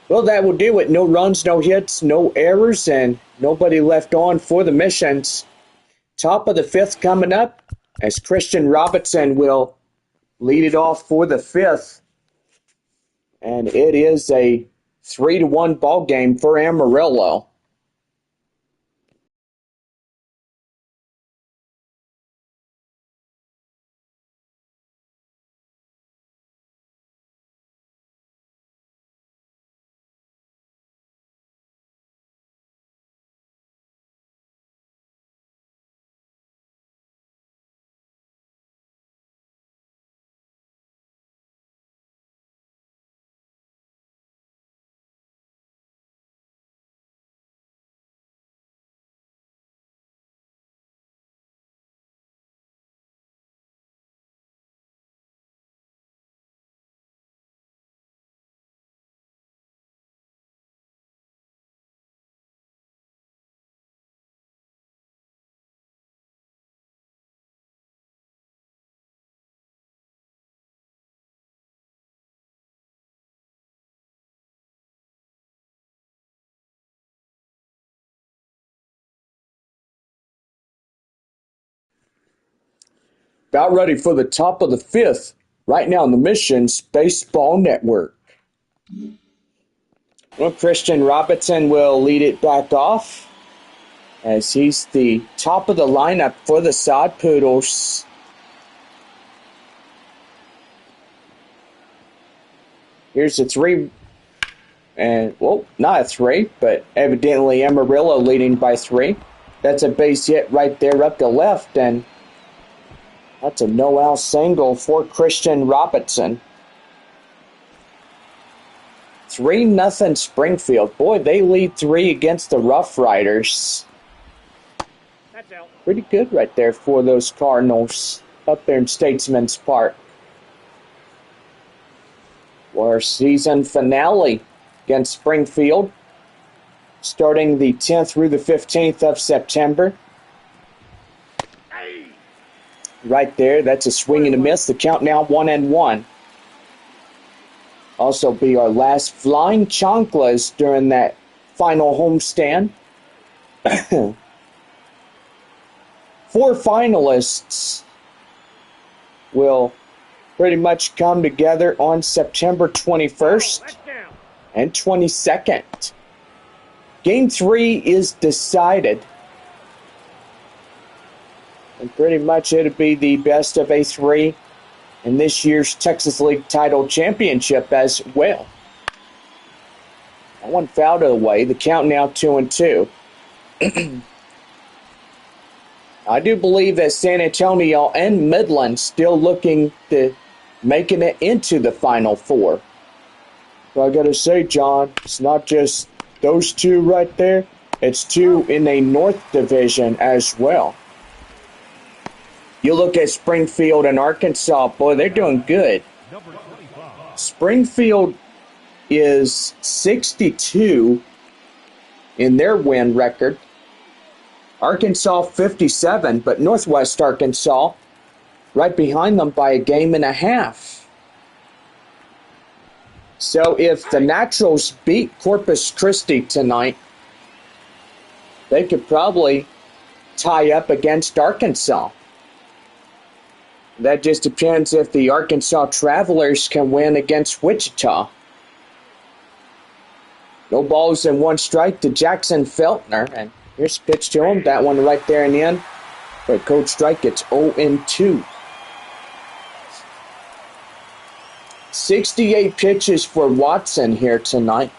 Well, that will do it. No runs, no hits, no errors, and nobody left on for the Missions. Top of the fifth coming up as Christian Robinson will lead it off for the fifth. And it is a 3-1 ball game for Amarillo. About ready for the top of the fifth right now on the Missions Baseball Network. Well, Christian Robinson will lead it back off as he's the top of the lineup for the Sod Poodles. Here's a 3, and, well, not a 3, but evidently Amarillo leading by 3. That's a base hit right there up the left, and that's a no-out single for Christian Robinson. 3-0 Springfield. Boy, they lead 3 against the Rough Riders. That's out. Pretty good right there for those Cardinals up there in Statesman's Park. For our season finale against Springfield, starting the 10th through the 15th of September. Hey! Right there, that's a swing and a miss. The count now 1-1. Also be our last flying chanclas during that final homestand. 4 finalists will pretty much come together on September 21st and 22nd. Game 3 is decided. And pretty much it'll be the best of A3 in this year's Texas League Title Championship as well. That one fouled away. The count now 2-2. I do believe that San Antonio and Midland still looking to making it into the Final Four. But I gotta say, John, it's not just those two right there. It's 2 in a North Division as well. You look at Springfield and Arkansas, boy, they're doing good. Springfield is 62 in their win record. Arkansas 57, but Northwest Arkansas right behind them by a game and a half. So if the Naturals beat Corpus Christi tonight, they could probably tie up against Arkansas. That just depends if the Arkansas Travelers can win against Wichita. No balls and 1 strike to Jackson Feltner. And here's a pitch to him. That one right there in the end. But Coach Strike gets 0-2. 68 pitches for Watson here tonight.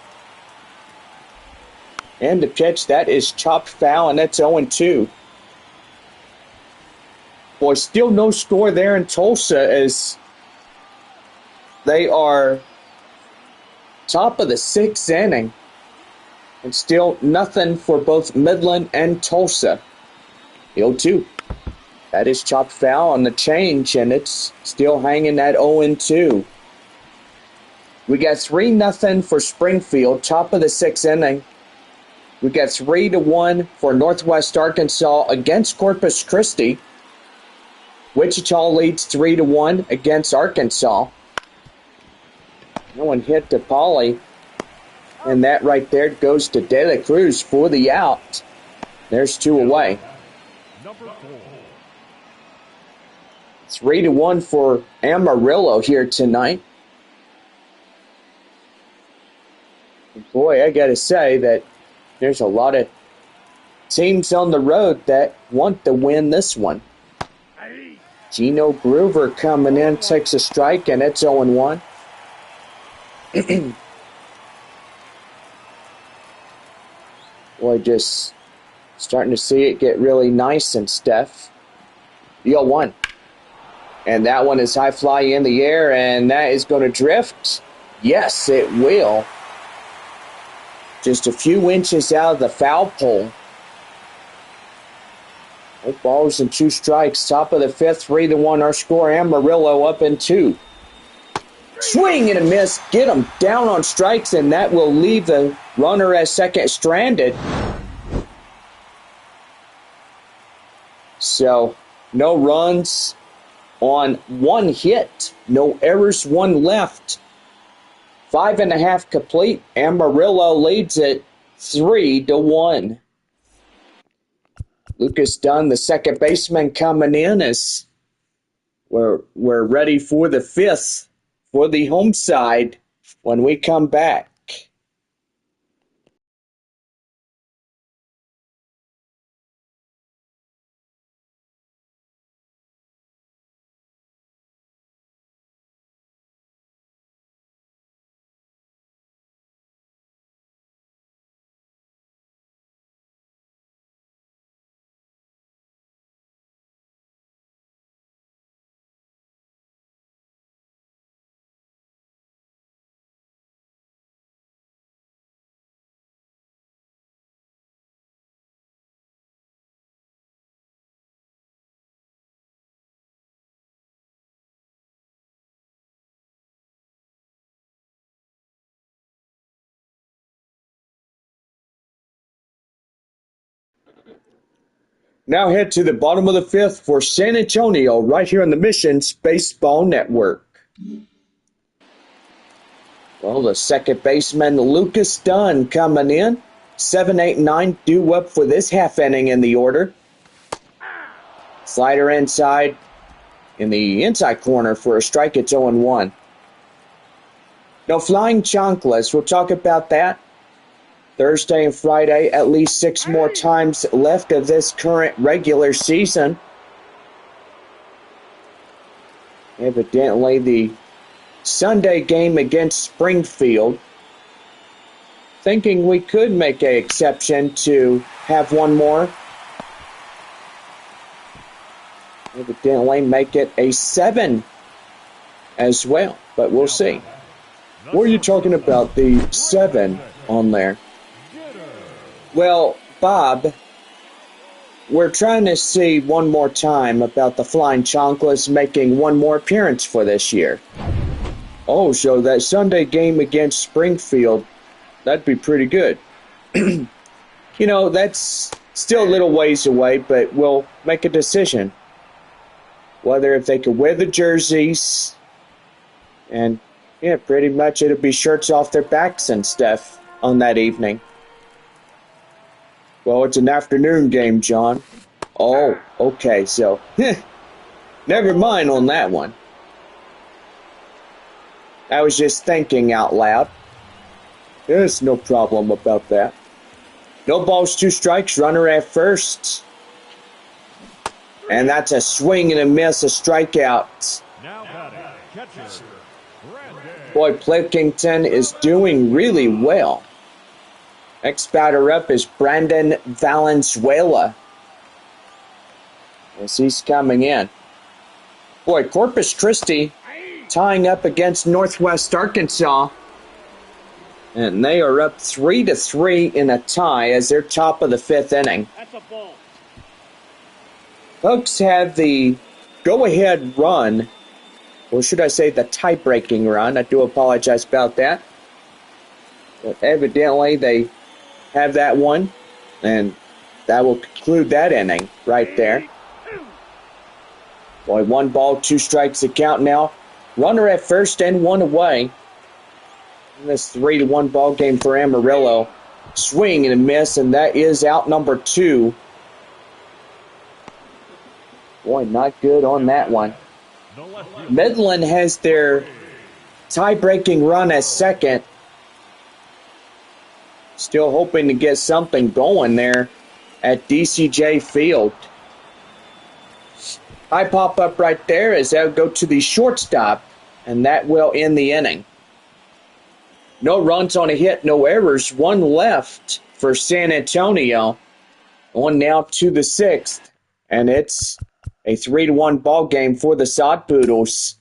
And the pitch, that is chopped foul, and that's 0-2. Boy, still no score there in Tulsa as they are top of the 6th inning. And still nothing for both Midland and Tulsa. 0-2. That is chopped foul on the change, and it's still hanging at 0-2. We got 3-0 for Springfield, top of the 6th inning. We got 3-1 for Northwest Arkansas against Corpus Christi. Wichita leads 3-1 against Arkansas. No one hit to Pauly. And that right there goes to De La Cruz for the out. There's 2 away. 3-1 for Amarillo here tonight. Boy, I got to say that there's a lot of teams on the road that want to win this one. Gino Groover coming in, takes a strike, and it's 0-1. Boy, just starting to see it get really nice and stuff. 0-1. And that one is high fly in the air, and that is going to drift. Yes, it will. Just a few inches out of the foul pole. 8 balls and 2 strikes. Top of the 5th, 3-1 our score. Amarillo up in 2. Swing and a miss. Get him down on strikes, and that will leave the runner at second stranded. So, no runs on 1 hit. No errors, 1 left. 5.5 complete. Amarillo leads it 3-1. Lucas Dunn, the second baseman, coming in as we're ready for the 5th for the home side when we come back. Now head to the bottom of the fifth for San Antonio, right here on the Missions Baseball Network. Well, the second baseman, Lucas Dunn, coming in. 7, 8, 9 due up for this half inning in the order. Slider inside in the inside corner for a strike. It's 0-1. No flying chanclas. We'll talk about that Thursday and Friday. At least 6 more times left of this current regular season. Evidently, the Sunday game against Springfield, thinking we could make an exception to have one more. Evidently make it a 7 as well, but we'll see. What are you talking about, the 7 on there? Well, Bob, we're trying to see one more time about the Flying Chanclas making one more appearance for this year. Oh, so that Sunday game against Springfield, that'd be pretty good. You know, that's still a little ways away, but we'll make a decision. Whether if they could wear the jerseys, and yeah, pretty much it'll be shirts off their backs and stuff on that evening. Well, it's an afternoon game, John. Oh, okay, so never mind on that one. I was just thinking out loud. There's no problem about that. No balls, 2 strikes, runner at first. And that's a swing and a miss, a strikeout. Now batting, catcher, Brandon. Boy, Plickington is doing really well. Next batter up is Brandon Valenzuela, as he's coming in. Boy, Corpus Christi tying up against Northwest Arkansas. And they are up 3-3 in a tie as they're top of the 5th inning. That's a ball. Hooks had the go-ahead run, or should I say the tie-breaking run. I do apologize about that. But evidently they have that one, and that will conclude that inning right there. Boy, 1 ball, 2 strikes the count now. Runner at first and 1 away. In this 3-1 ball game for Amarillo. Swing and a miss, and that is out number 2. Boy, not good on that one. Midland has their tie-breaking run at second. Still hoping to get something going there at DCJ Field. High pop up right there as they'll go to the shortstop, and that will end the inning. No runs on a hit, no errors, 1 left for San Antonio. On now to the 6th, and it's a 3-1 ball game for the Sod Poodles.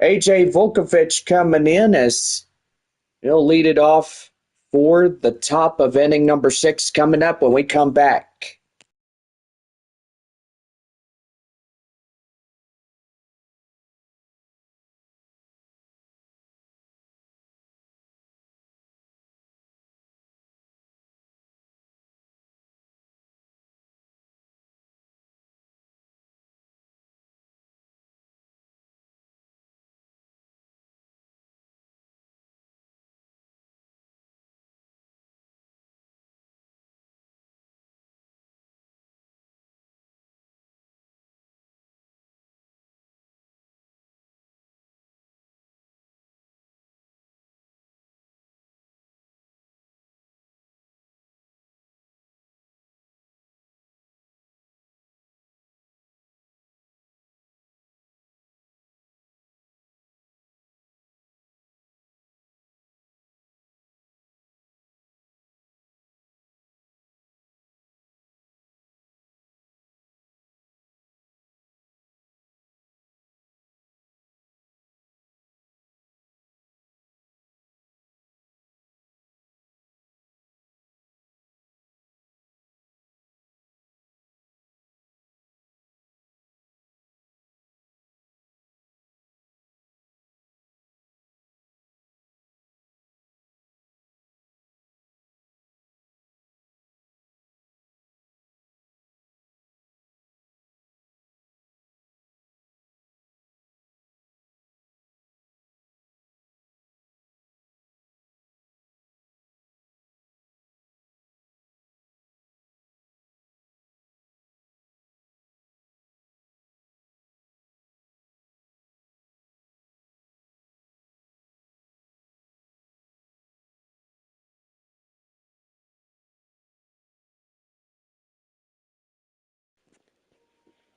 AJ Volkovich coming in as he'll lead it off for the top of inning number 6 coming up when we come back.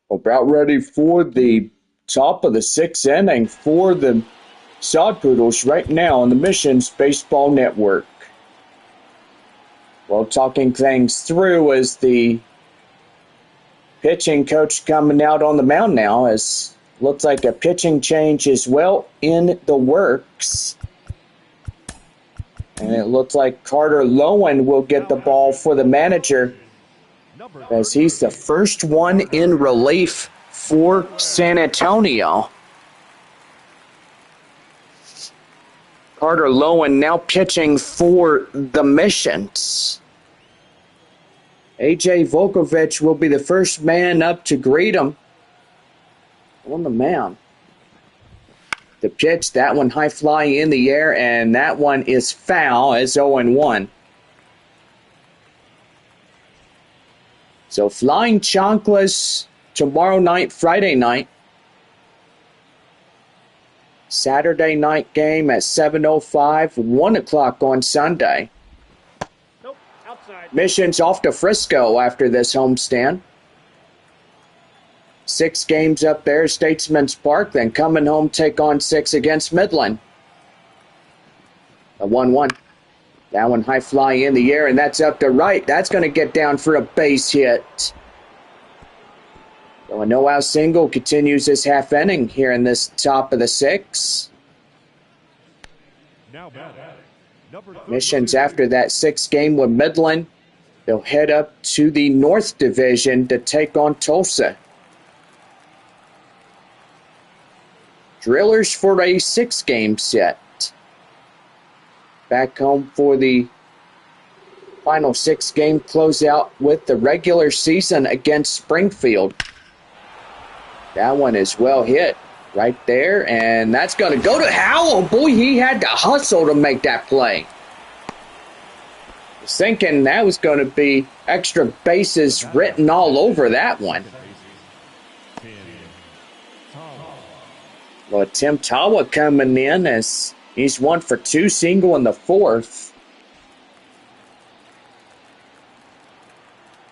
About ready for the top of the 6th inning for the Sod Poodles right now on the Missions Baseball Network. Well, talking things through as the pitching coach coming out on the mound now, as looks like a pitching change is well in the works. And it looks like Carter Lowen will get the ball for the manager, as he's the first one in relief for San Antonio. Carter Lowen now pitching for the Missions. A.J. Volkovich will be the first man up to greet him on the mound. The pitch, that one high fly in the air, and that one is foul. It's 0-1. So Flying Chanclas tomorrow night, Friday night. Saturday night game at 7:05, 1 o'clock on Sunday. Nope, outside. Missions off to Frisco after this homestand. 6 games up there at Statesman's Park, then coming home take on 6 against Midland. A 1-1. That one high fly in the air, and that's up to right. That's going to get down for a base hit. So a no-out single continues this half inning here in this top of the 6th. Missions after that 6th game with Midland, they'll head up to the North Division to take on Tulsa. Drillers for a 6-game set. Back home for the final 6-game closeout with the regular season against Springfield. That one is well hit right there, and that's going to go to Howell. Boy, he had to hustle to make that play. I was thinking that was going to be extra bases written all over that one. Well, Tim Tawa coming in as he's 1 for 2, single in the 4th.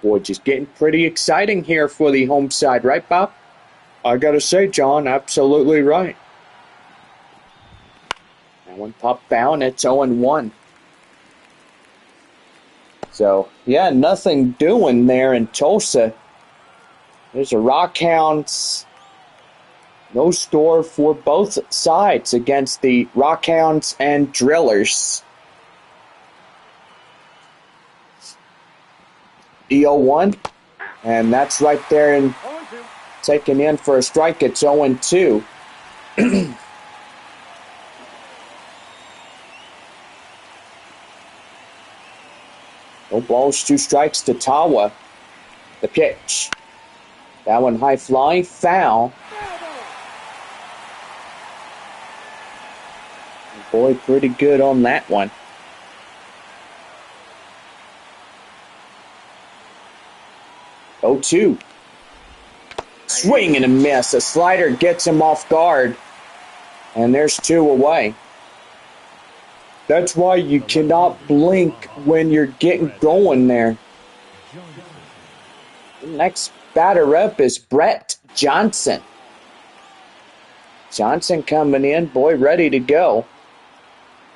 Boy, just getting pretty exciting here for the home side, right, Bob? I got to say, John, absolutely right. That one popped down, it's 0-1. So, yeah, nothing doing there in Tulsa. There's a Rockhounds. No score for both sides against the Rockhounds and Drillers. EO1, and that's right there and taken in for a strike. It's 0-2. No balls, 2 strikes to Tawa. The pitch. That one high fly, foul. Boy, pretty good on that one. Oh, 2. Swing and a miss. A slider gets him off guard. And there's 2 away. That's why you cannot blink when you're getting going there. The next batter up is Brett Johnson. Johnson coming in, boy, ready to go.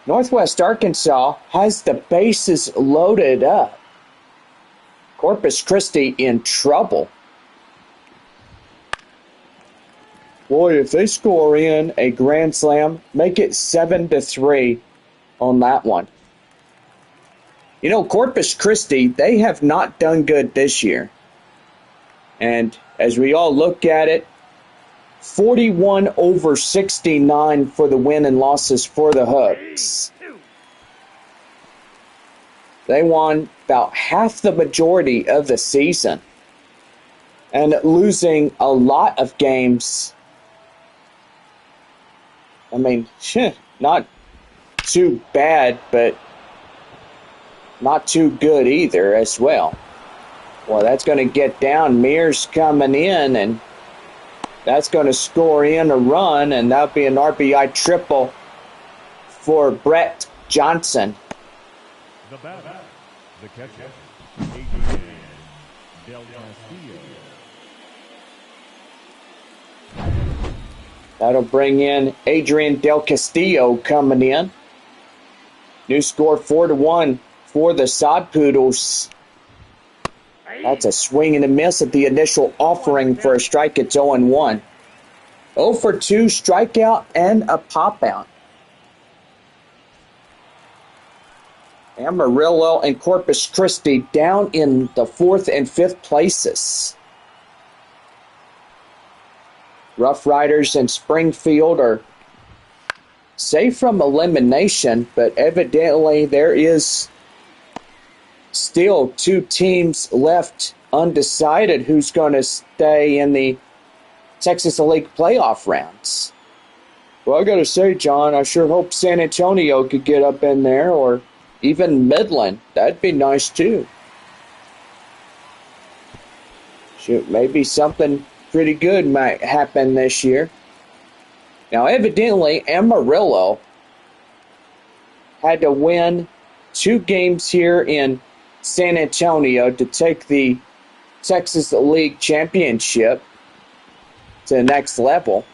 Northwest Arkansas has the bases loaded up. Corpus Christi in trouble. Boy, if they score in a grand slam, make it 7-3 on that one. You know, Corpus Christi, they have not done good this year. And as we all look at it, 41-69 for the win and losses for the Hooks. They won about half the majority of the season and losing a lot of games. I mean, not too bad, but not too good either as well. Well, that's going to get down. Mears coming in, and that's going to score in a run, and that'll be an RBI triple for Brett Johnson. The batter, the catcher, A.J. Del Castillo. That'll bring in Adrian Del Castillo coming in. New score 4-1 for the Sod Poodles. That's a swing and a miss at the initial offering for a strike. It's 0-1. 0 for 2, strikeout and a pop out. Amarillo and Corpus Christi down in the 4th and 5th places. Rough Riders and Springfield are safe from elimination, but evidently there is still 2 teams left undecided who's going to stay in the Texas League playoff rounds. Well, I got to say, John, I sure hope San Antonio could get up in there, or even Midland. That'd be nice, too. Shoot, maybe something pretty good might happen this year. Now, evidently, Amarillo had to win 2 games here in San Antonio to take the Texas League Championship to the next level.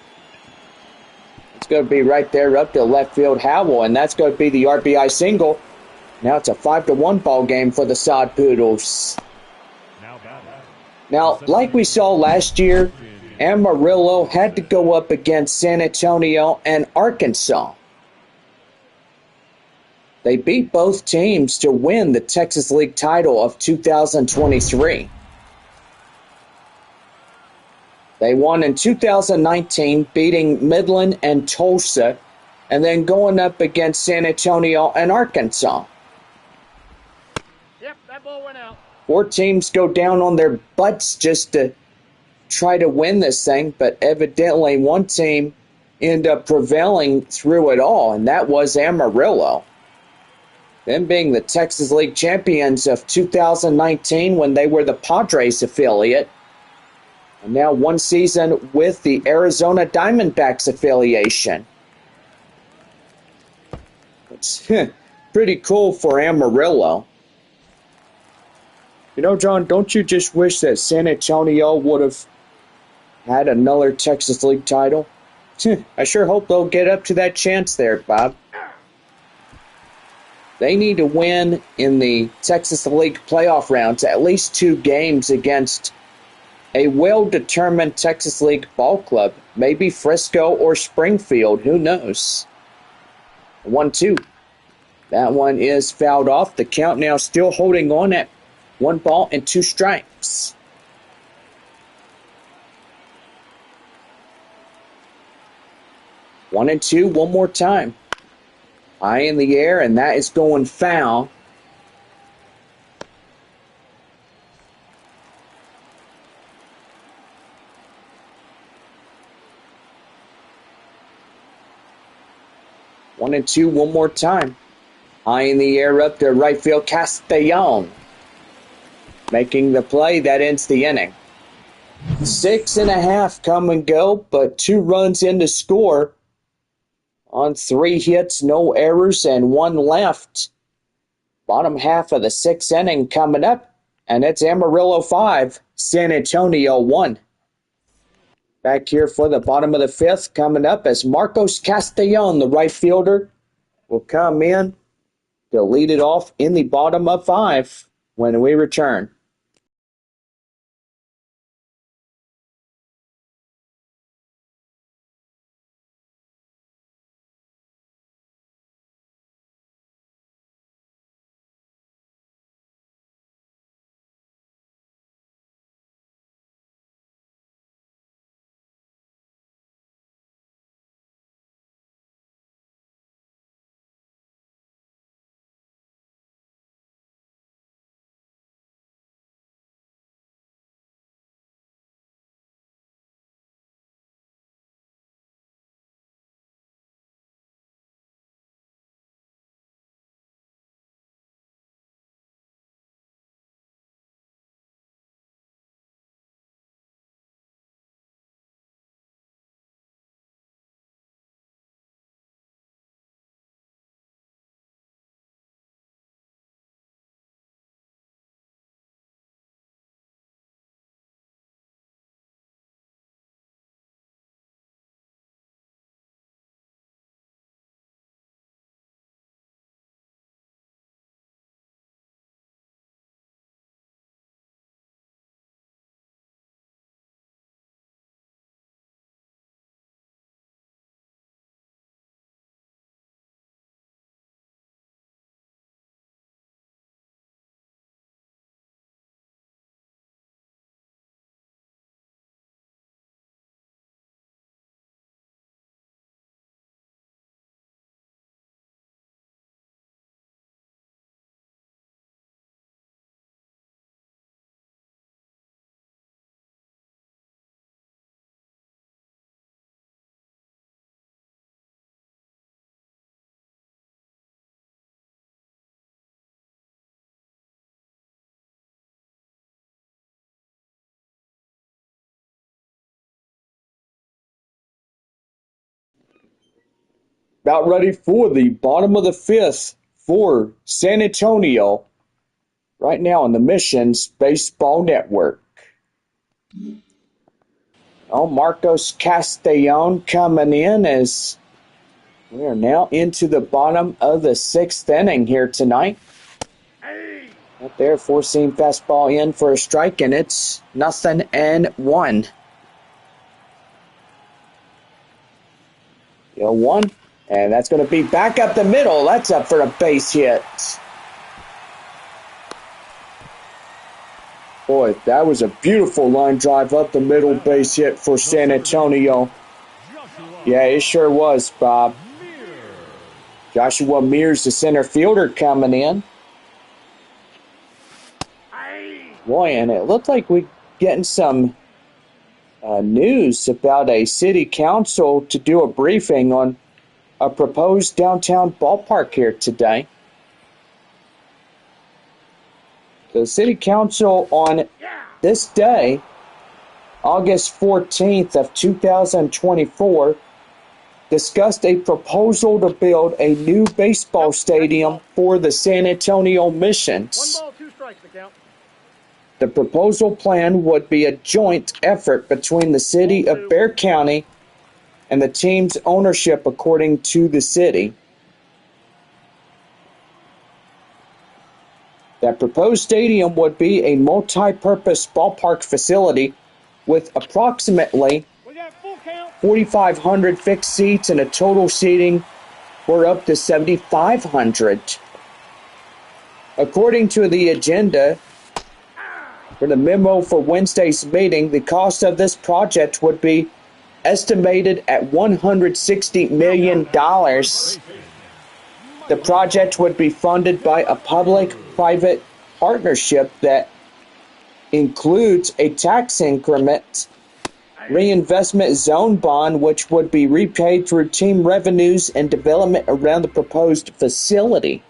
It's going to be right there up to left field Howell, and that's going to be the RBI single. Now it's a 5-1 ball game for the Sod Poodles. Now, like we saw last year, Amarillo had to go up against San Antonio and Arkansas. They beat both teams to win the Texas League title of 2023. They won in 2019, beating Midland and Tulsa, and then going up against San Antonio and Arkansas. Yep, that ball went out. 4 teams go down on their butts just to try to win this thing, but evidently one team ended up prevailing through it all, and that was Amarillo. Them being the Texas League champions of 2019 when they were the Padres affiliate, and now 1 season with the Arizona Diamondbacks affiliation. It's pretty cool for Amarillo. You know, John, don't you just wish that San Antonio would have had another Texas League title? I sure hope they'll get up to that chance there, Bob. They need to win in the Texas League playoff rounds at least 2 games against a well-determined Texas League ball club. Maybe Frisco or Springfield, who knows? 1-2. That one is fouled off. The count now still holding on at 1 ball and 2 strikes. One and two, one more time. High in the air, and that is going foul. One and two, one more time. High in the air up to right field, Castellon. Making the play that ends the inning. 6.5 come and go, but 2 runs in to score on 3 hits, no errors, and 1 left. Bottom half of the 6th inning coming up, and it's Amarillo 5, San Antonio 1. Back here for the bottom of the 5th coming up as Marcos Castellon, the right fielder, will come in to lead it off in the bottom of 5 when we return. about ready for the bottom of the fifth for San Antonio right now on the Missions Baseball Network. Oh, Marcos Castellon coming in as we are now into the bottom of the sixth inning here tonight. Up there, four-seam fastball in for a strike, and it's 0-1. 0-1, and that's going to be back up the middle. That's up for a base hit. Boy, that was a beautiful line drive up the middle base hit for San Antonio. Yeah, it sure was, Bob. Joshua Mears, the center fielder, coming in. Boy, and it looked like we're getting some news about a city council to do a briefing on a proposed downtown ballpark here today. The city council on this day, August 14th of 2024, discussed a proposal to build a new baseball stadium for the San Antonio Missions. 1 ball, 2 strikes, the count. The proposal plan would be a joint effort between the city of Bexar County and the team's ownership, according to the city. That proposed stadium would be a multi-purpose ballpark facility with approximately 4,500 fixed seats and a total seating for up to 7,500. According to the agenda for the memo for Wednesday's meeting, the cost of this project would be estimated at $160 million. The project would be funded by a public-private partnership that includes a tax increment reinvestment zone bond, which would be repaid through team revenues and development around the proposed facility.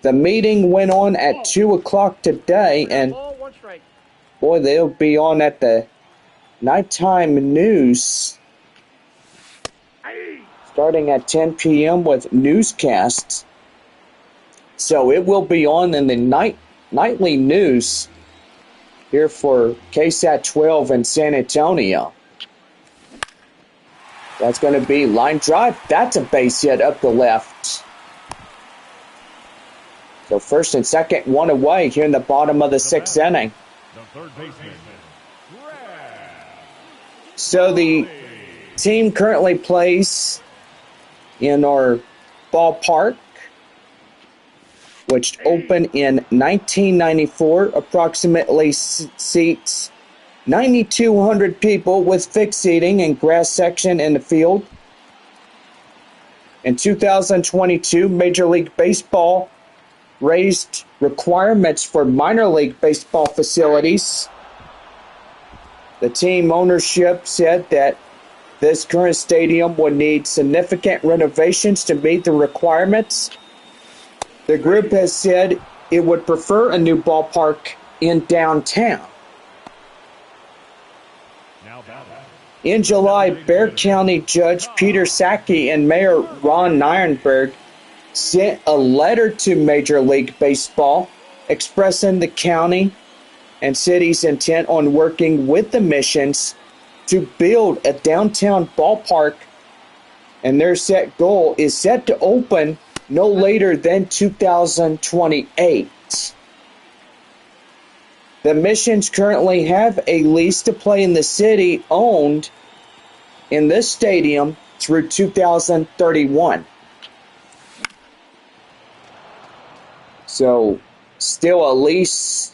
The meeting went on at 2 o'clock today, and boy, they'll be on at the nighttime news starting at 10 p.m. with newscasts. So it will be on in the nightly news here for KSAT 12 in San Antonio. That's going to be line drive. That's a base hit up the left. So first and second, one away here in the bottom of the sixth inning. So the team currently plays in our ballpark, which opened in 1994, approximately seats 9,200 people with fixed seating and grass section in the field. In 2022, Major League Baseball raised requirements for minor league baseball facilities. The team ownership said that this current stadium would need significant renovations to meet the requirements. The group has said it would prefer a new ballpark in downtown. In July, Bexar County Judge Peter Saki and Mayor Ron Nirenberg sent a letter to Major League Baseball expressing the county and city's intent on working with the Missions to build a downtown ballpark, and their set goal is set to open no later than 2028. The Missions currently have a lease to play in the city owned in this stadium through 2031. So, still a lease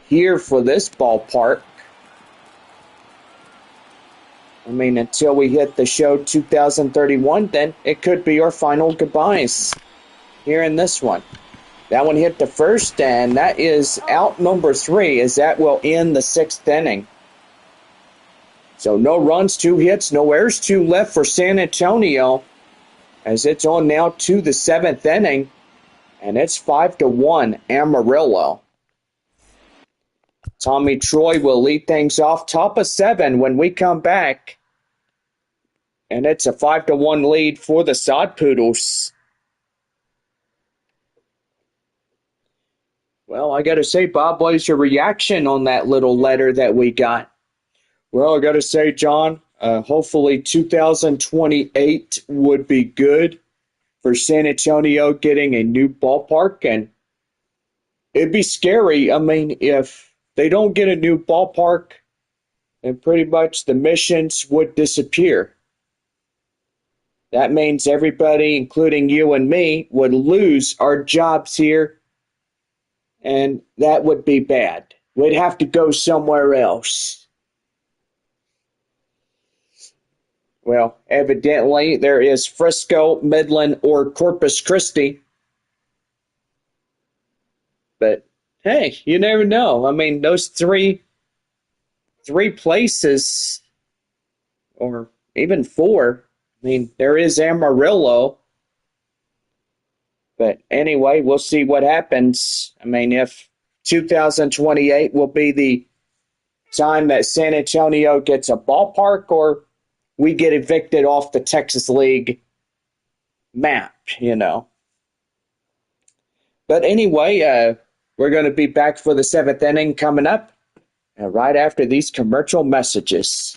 here for this ballpark. I mean, until we hit the show 2031, then it could be our final goodbyes here in this one. That one hit the first, and that is out number 3, as that will end the sixth inning. So no runs, 2 hits, no errors, 2 left for San Antonio, as it's on now to the seventh inning, and it's 5-1 Amarillo. Tommy Troy will lead things off top of 7 when we come back. And it's a 5-1 lead for the Sod Poodles. Well, I got to say, Bob, what is your reaction on that little letter that we got? Well, I got to say, John, hopefully 2028 would be good for San Antonio getting a new ballpark. And it'd be scary, I mean, if they don't get a new ballpark, then pretty much the missions would disappear. That means everybody, including you and me, would lose our jobs here, and that would be bad. We'd have to go somewhere else. Well, evidently there is Frisco, Midland, or Corpus Christi. But hey, you never know. I mean, those three places, or even four. I mean, there is Amarillo. But anyway, we'll see what happens. I mean, if 2028 will be the time that San Antonio gets a ballpark, or we get evicted off the Texas League map, you know. But anyway, we're going to be back for the seventh inning coming up right after these commercial messages.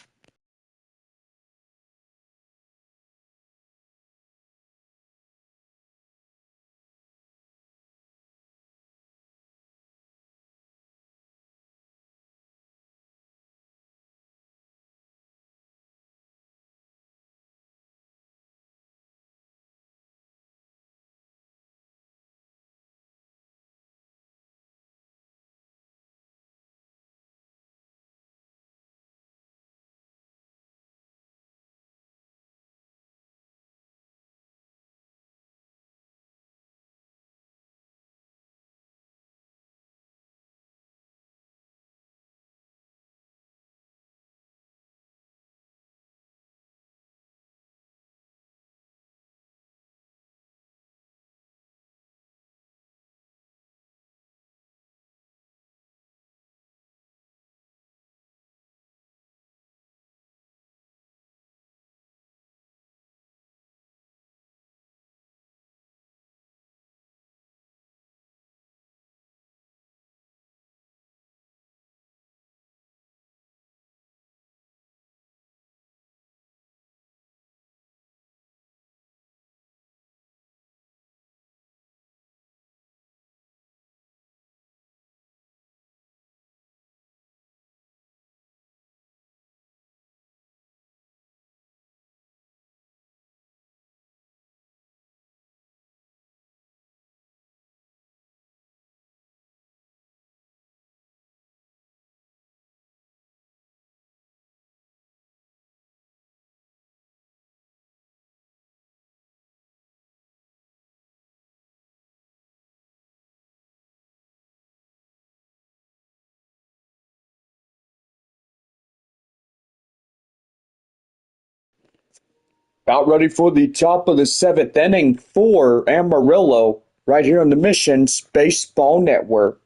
About ready for the top of the seventh inning for Amarillo, right here on the Missions Baseball Network.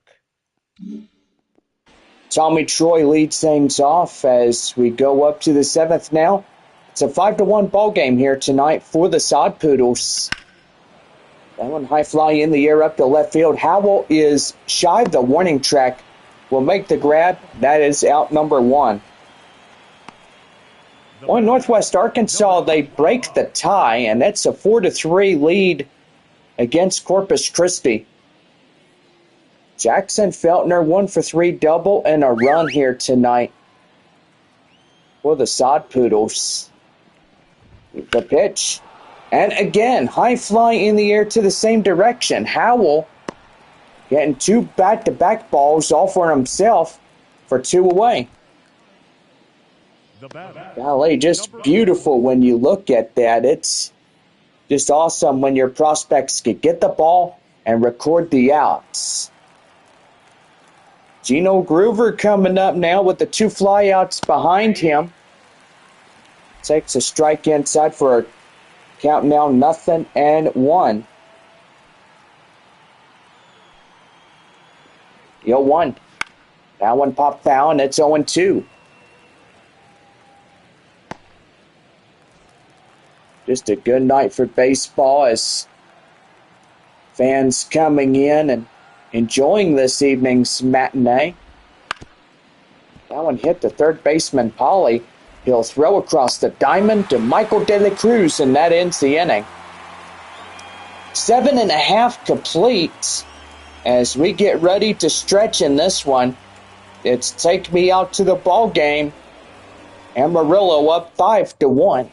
Tommy Troy leads things off as we go up to the seventh now. It's a 5-1 ball game here tonight for the Sod Poodles. That one high fly in the air up to left field. Howell is shy of the warning track. Will make the grab. That is out number one. On Northwest Arkansas, they break the tie, and that's a 4-3 lead against Corpus Christi. Jackson Feltner 1-for-3 double and a run here tonight for the Sod Poodles. The pitch. And again, high fly in the air to the same direction. Howell getting two back-to-back balls all for himself for two away. Golly, just beautiful when you look at that. It's just awesome when your prospects can get the ball and record the outs. Gino Groover coming up now with the two flyouts behind him. Takes a strike inside for a count now 0-1. 0-1. That one popped foul, and it's 0-2. Just a good night for baseball as fans coming in and enjoying this evening's matinee. That one hit the third baseman, Polly. He'll throw across the diamond to Michael De La Cruz, and that ends the inning. 7.5 complete as we get ready to stretch in this one. It's take me out to the ball game. Amarillo up 5-1.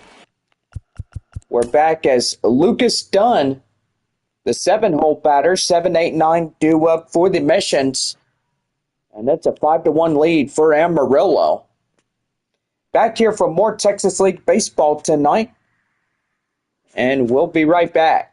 We're back as Lucas Dunn, the 7-hole batter, 7, 8, 9 due up for the Missions. And that's a 5-1 lead for Amarillo. Back here for more Texas League baseball tonight. And we'll be right back.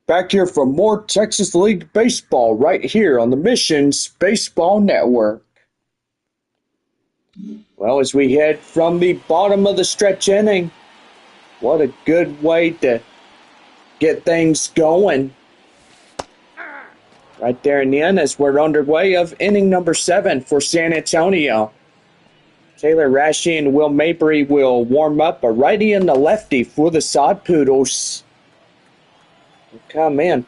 Back here for more Texas League baseball right here on the Missions Baseball Network. Well, as we head from the bottom of the stretch inning, what a good way to get things going. Right there in the end as we're underway of inning number 7 for San Antonio. Taylor Rashi and Will Mabry will warm up, a righty and a lefty for the Sod Poodles. Come in.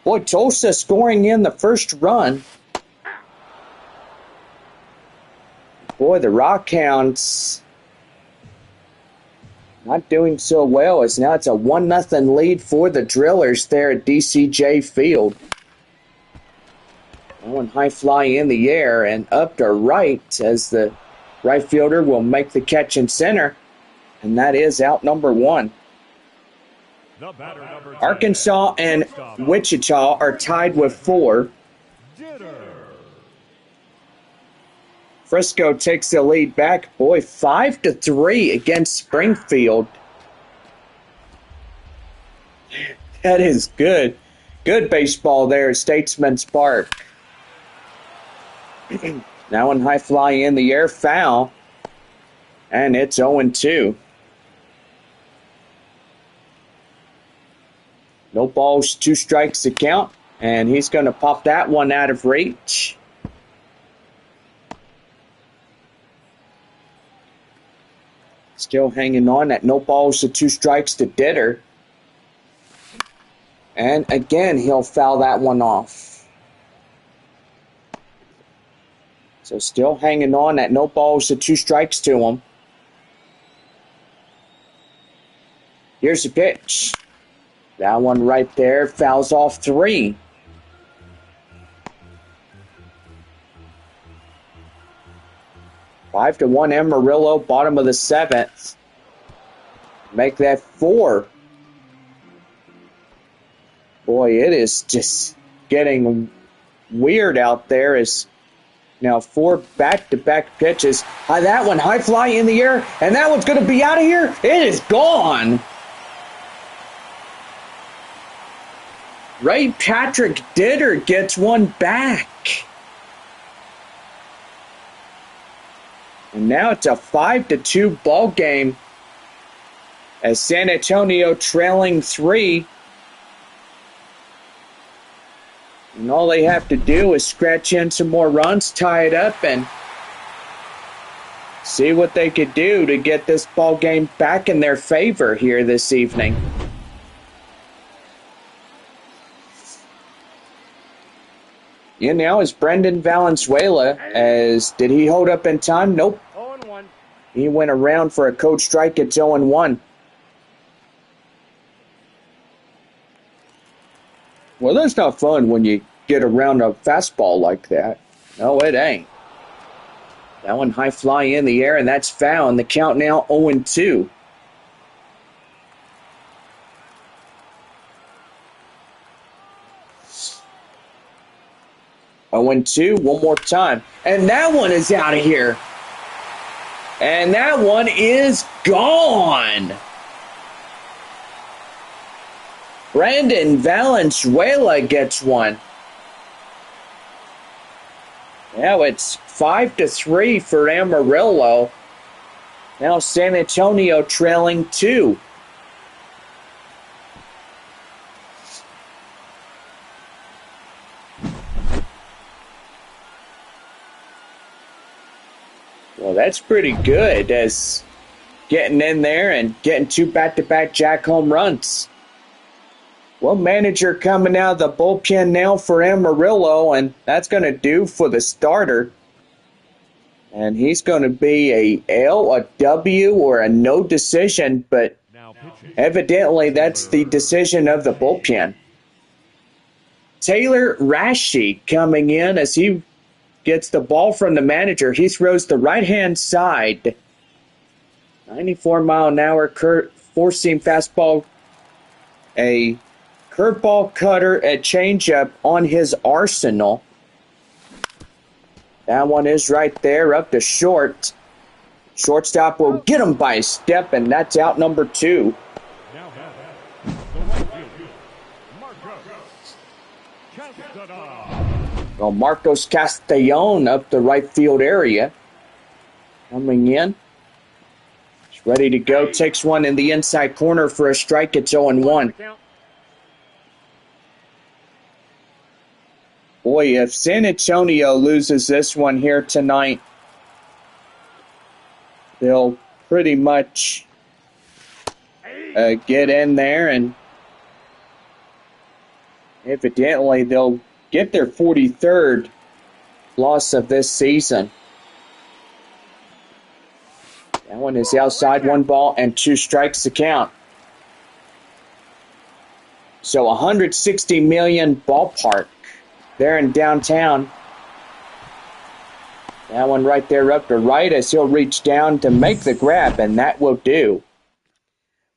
Boy, Tulsa scoring in the first run. Boy, the Rockhounds not doing so well as now it's a 1-0 lead for the Drillers there at DCJ Field. One high fly in the air and up to right as the right fielder will make the catch in center. And that is out number 1. Arkansas and Wichita are tied with 4. Frisco takes the lead back. Boy, 5-3 against Springfield. That is good. Good baseball there at Statesman's Park. Now one high fly in the air, foul. And it's 0-2. No balls, 2 strikes to count. And he's going to pop that one out of reach. Still hanging on at no balls to 2 strikes to Ditter. And again, he'll foul that one off. So still hanging on at no balls to 2 strikes to him. Here's the pitch. That one right there fouls off 3. Five to 1 Amarillo, bottom of the 7th. Make that 4 Boy, it is just getting weird out there as now 4 back-to-back pitches. That one high fly in the air, and that one's going to be out of here. It is gone. Ray Patrick Ditter gets one back. And now it's a 5-2 ball game as San Antonio trailing 3. And all they have to do is scratch in some more runs, tie it up, and see what they could do to get this ball game back in their favor here this evening. In now is Brendan Valenzuela. Did he hold up in time? Nope. 0-1. He went around for a code strike. It's 0-1. Well, that's not fun when you get around a fastball like that. No, it ain't. That one high fly in the air, and that's foul. And the count now 0-2. One more time. And that one is out of here. And that one is gone. Brandon Valenzuela gets one. Now it's 5-3 for Amarillo. Now San Antonio trailing 2. Well, that's pretty good as getting in there and getting 2 back-to-back jack home runs. Well, manager coming out of the bullpen now for Amarillo, and that's going to do for the starter. And he's going to be a L, a W, or a no decision, but evidently that's the decision of the bullpen. Taylor Rashi coming in as he gets the ball from the manager. He throws the right-hand side. 94-mile-an-hour four-seam fastball, a curveball, cutter, a changeup on his arsenal. That one is right there up to short. Shortstop will get him by a step, and that's out number 2. Well, Marcos Castellon up the right field area. Coming in. He's ready to go. Takes one in the inside corner for a strike. It's 0-1. Boy, if San Antonio loses this one here tonight, they'll pretty much get in there, and evidently they'll get their 43rd loss of this season. That one is outside, 1 ball and 2 strikes to count. So $160 million ballpark there in downtown. That one right there up to right as he'll reach down to make the grab, and that will do.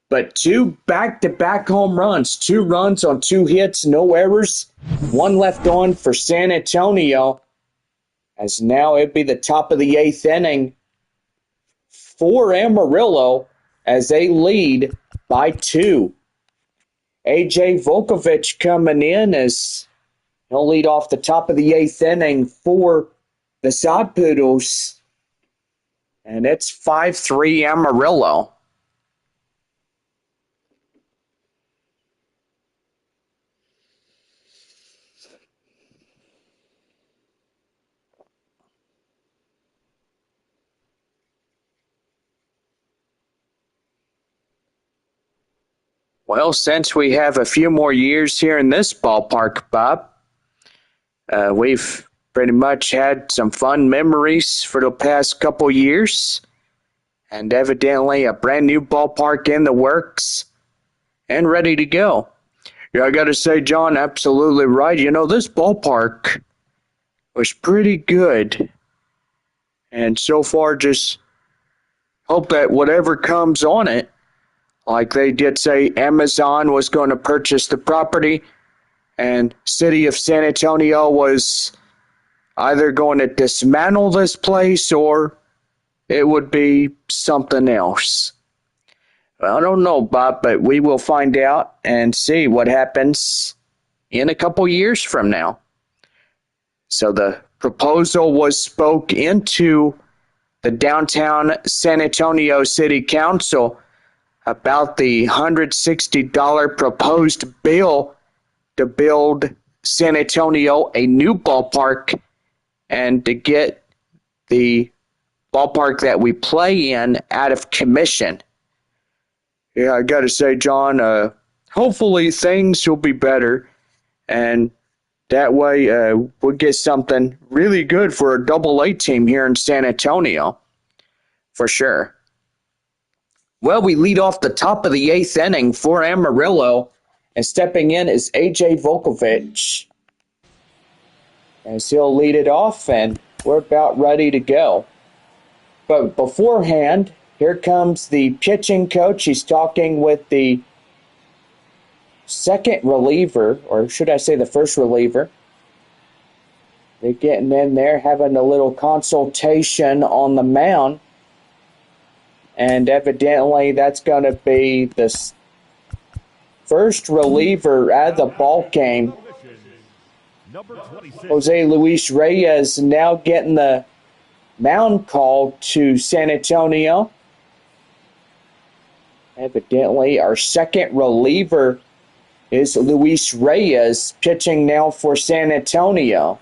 But 2 back-to-back home runs, 2 runs on 2 hits, no errors, 1 left on for San Antonio. As now it'd be the top of the 8th inning for Amarillo as they lead by 2. A.J. Volkovich coming in as he'll lead off the top of the 8th inning for the Sod Poodles. And it's 5-3 Amarillo. Well, since we have a few more years here in this ballpark, Bob, we've pretty much had some fun memories for the past couple years, and evidently a brand new ballpark in the works and ready to go. Yeah, I got to say, John, absolutely right. You know, this ballpark was pretty good, and so far just hope that whatever comes on it, like they did say Amazon was going to purchase the property, and City of San Antonio was either going to dismantle this place or it would be something else. Well, I don't know, Bob, but we will find out and see what happens in a couple years from now. So the proposal was spoke into the downtown San Antonio City Council about the $160 proposed bill to build San Antonio a new ballpark and to get the ballpark that we play in out of commission. Yeah, I got to say, John, hopefully things will be better, and that way we'll get something really good for a Double-A team here in San Antonio, for sure. Well, we lead off the top of the 8th inning for Amarillo, and stepping in is A.J. Volkovich. As he'll lead it off, and we're about ready to go. But beforehand, here comes the pitching coach. He's talking with the second reliever, or should I say the first reliever. They're getting in there, having a little consultation on the mound. And evidently that's going to be the first reliever at the ball game. Jose Luis Reyes now getting the mound call to San Antonio. Evidently our second reliever is Luis Reyes, pitching now for San Antonio.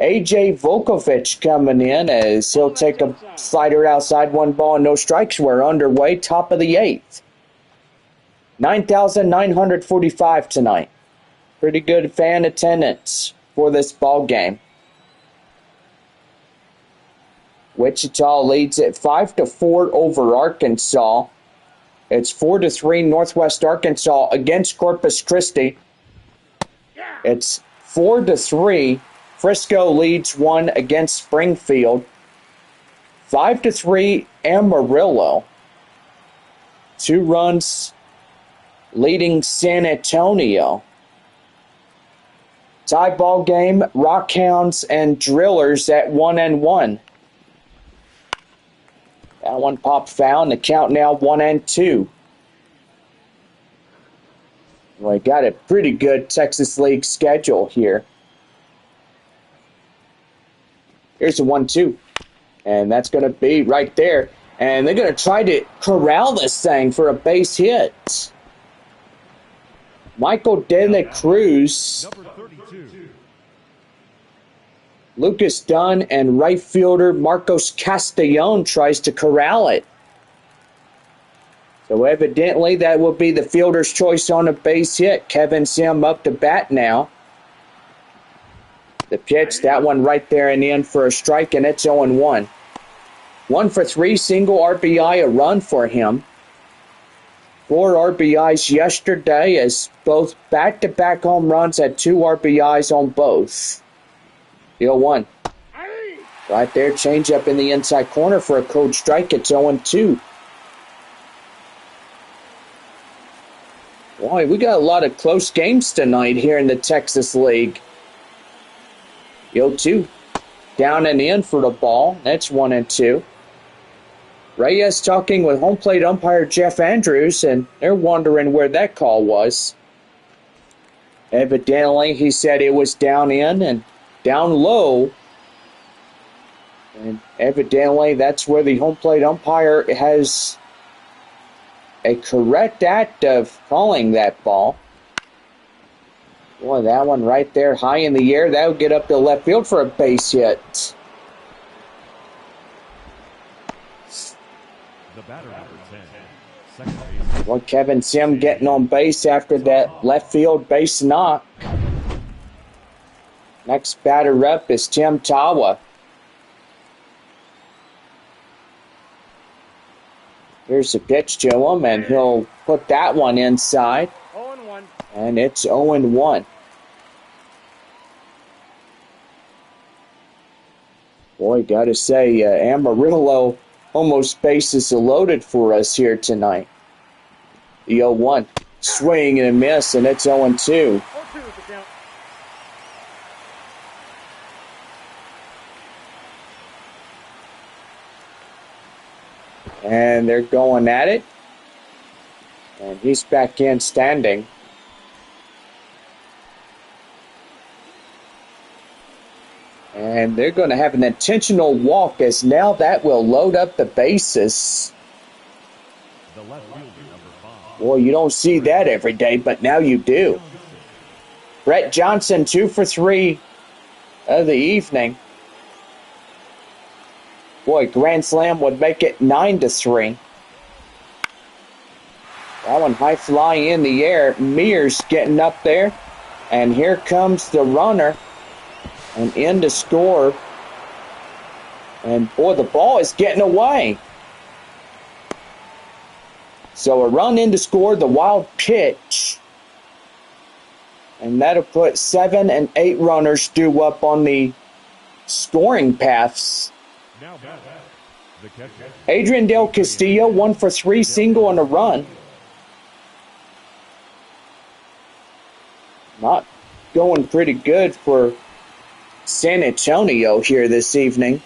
A.J. Volkovich coming in as he'll take a slider outside, 1 ball and no strikes. We're underway, top of the 8th. 9,945 tonight. Pretty good fan attendance for this ball game. Wichita leads at 5-4 over Arkansas. It's 4-3 Northwest Arkansas against Corpus Christi. It's 4-3. Frisco leads 1 against Springfield. 5-3 Amarillo. 2 runs leading San Antonio. Tie ball game, Rockhounds and Drillers at 1-1. That one popped foul, and the count now 1-2. We got a pretty good Texas League schedule here. Here's the 1-2. And that's going to be right there. And they're going to try to corral this thing for a base hit. Michael De La Cruz, Lucas Dunn, and right fielder Marcos Castellon tries to corral it. So evidently that will be the fielder's choice on a base hit. Kevin Sim up to bat now. The pitch, that one right there and in for a strike, and it's 0-1. 1 for 3, single RBI, a run for him. 4 RBIs yesterday as both back-to-back home runs had 2 RBIs on both. 0-1. Right there, change up in the inside corner for a cold strike. It's 0-2. Boy, we got a lot of close games tonight here in the Texas League. 0-2. Down and in for the ball. That's 1-2. Reyes talking with home plate umpire Jeff Andrews, and they're wondering where that call was. Evidently, he said it was down in and down low. And evidently, that's where the home plate umpire has a correct act of calling that ball. Boy, that one right there high in the air. That would get up to left field for a base hit. The batter, number 10, second base. Well, Kevin Sim getting on base after that left field base knock. Next batter up is Tim Tawa. Here's the pitch to him, and he'll put that one inside. 0-1. And it's 0-1. Boy, gotta say, Amarillo almost bases loaded for us here tonight. The 0-1. Swing and a miss, and it's 0-2. 0-2. And they're going at it. And he's back in standing. And they're going to have an intentional walk, as now that will load up the bases. The left fielder, number 5. Boy, you don't see that every day, but now you do. Brett Johnson, 2 for 3 of the evening. Boy, grand slam would make it 9-3. That one high fly in the air. Mears getting up there. And here comes the runner. And in to score. And boy, the ball is getting away. So a run in to score, the wild pitch. And that'll put 7 and 8 runners due up on the scoring paths. Now back, the catcher. Adrian Del Castillo, 1 for 3, single and a run. Not going pretty good for San Antonio here this evening.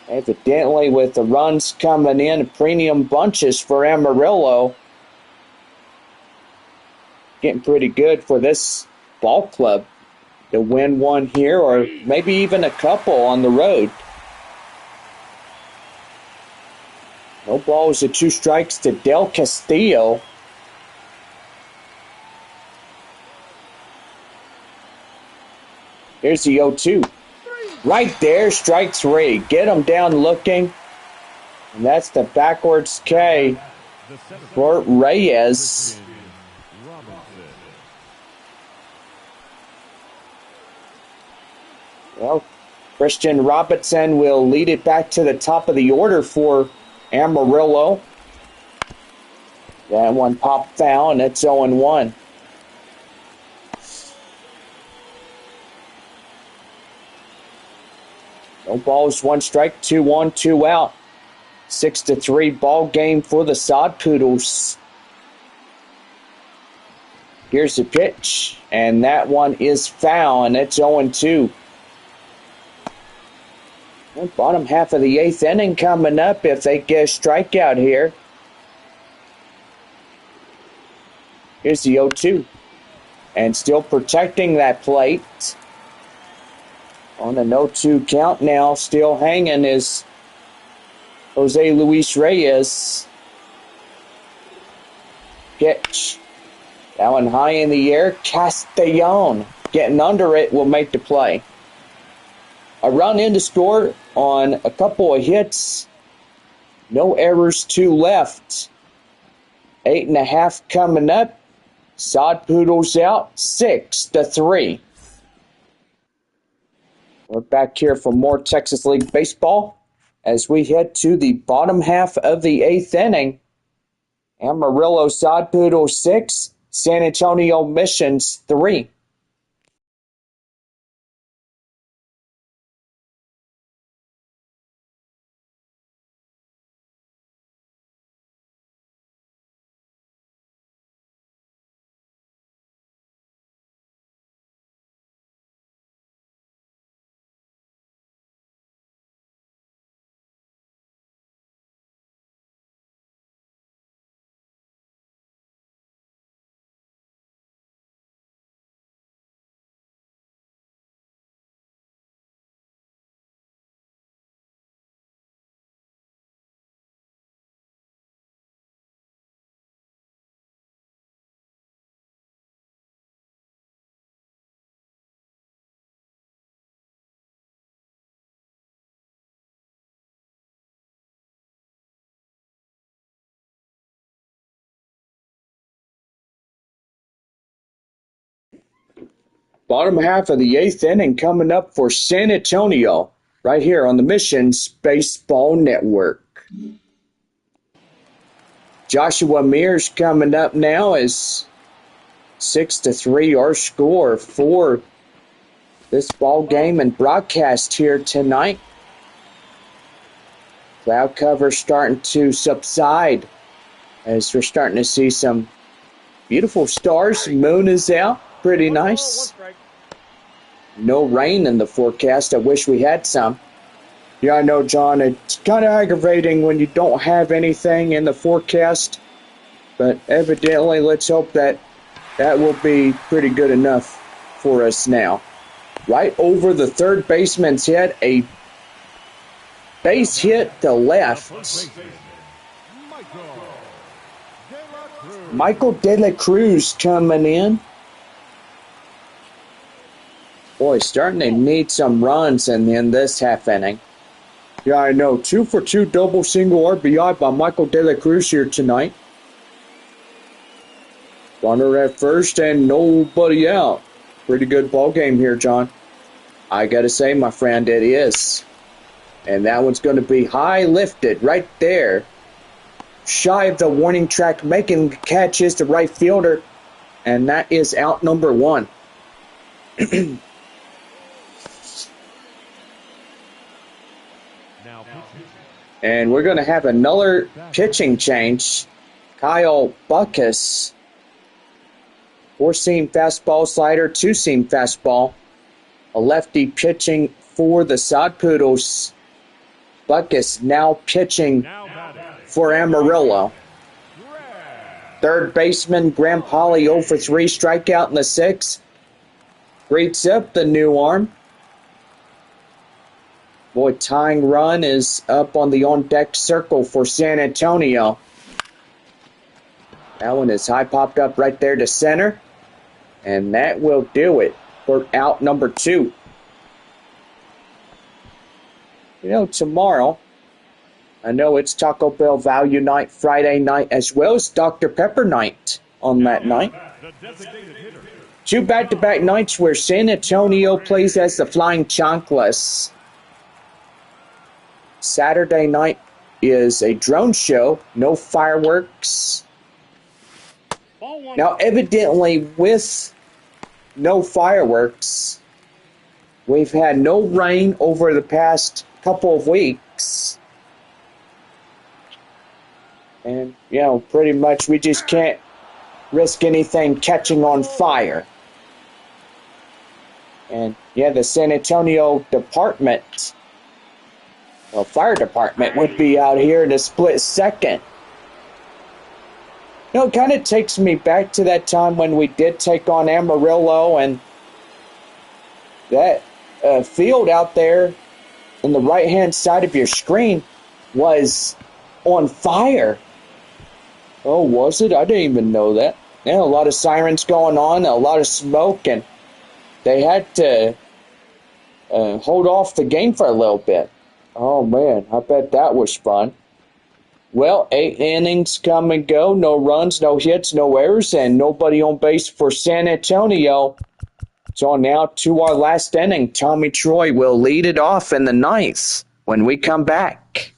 Evidently, with the runs coming in, premium bunches for Amarillo. Getting pretty good for this ball club to win one here, or maybe even a couple on the road. No balls and 2 strikes to Del Castillo. Here's the 0-2. Right there, strike 3. Get him down looking. And that's the backwards K for Reyes. Well, Christian Robinson will lead it back to the top of the order for Amarillo. That one popped foul, and it's 0-1. No balls, 1 strike, 2 on, 2 out. 6-3 ball game for the Sod Poodles. Here's the pitch, and that one is foul, and it's 0-2. The bottom half of the 8th inning coming up if they get a strikeout here. Here's the 0-2. And still protecting that plate. On a 0-2 count now, still hanging is Jose Luis Reyes. Pitch. That one high in the air. Castellon getting under it will make the play. A run in to score on a couple of hits. No errors, 2 left. 8.5 coming up. Sod Poodles out 6-3. We're back here for more Texas League baseball as we head to the bottom half of the 8th inning. Amarillo Sod Poodles 6, San Antonio Missions 3. Bottom half of the 8th inning coming up for San Antonio, right here on the Missions Baseball Network. Joshua Mears coming up now is 6-3 our score for this ball game and broadcast here tonight. Cloud cover starting to subside as we're starting to see some beautiful stars. Moon is out. Pretty nice. No rain in the forecast. I wish we had some. Yeah, I know, John. It's kind of aggravating when you don't have anything in the forecast, but evidently, let's hope that that will be pretty good enough for us now. Right over the third baseman's head, a base hit to left. Michael De La Cruz coming in. Boy, starting to need some runs in this half inning. Yeah, I know. 2 for 2 double single RBI by Michael De La Cruz here tonight. Runner at first and nobody out. Pretty good ball game here, John. I gotta say, my friend, it is. And that one's going to be high lifted right there. Shy of the warning track, making the catch is the right fielder. And that is out number 1. And we're going to have another pitching change. Kyle Buckus. 4-seam fastball slider, 2-seam fastball. A lefty pitching for the Sod Poodles. Buckus now pitching for Amarillo. Third baseman Graham Holly 0 for 3, strikeout in the 6th. Greets up the new arm. Boy, tying run is up on the on-deck circle for San Antonio. That one is high popped up right there to center. And that will do it for out number 2. You know, tomorrow, I know it's Taco Bell Value Night Friday night as well as Dr. Pepper night on that night. 2 back-to-back nights where San Antonio plays as the Flying Chanclas. Saturday night is a drone show, no fireworks. Now, evidently, with no fireworks, we've had no rain over the past couple of weeks. And, you know, pretty much we just can't risk anything catching on fire. And, yeah, the San Antonio department, well, fire department would be out here in a split second. You know, it kind of takes me back to that time when we did take on Amarillo, and that field out there on the right-hand side of your screen was on fire. Oh, was it? I didn't even know that. Yeah, a lot of sirens going on, a lot of smoke, and they had to hold off the game for a little bit. Oh, man, I bet that was fun. Well, 8 innings come and go, no runs, no hits, no errors, and nobody on base for San Antonio. So now to our last inning, Tommy Troy will lead it off in the 9th when we come back.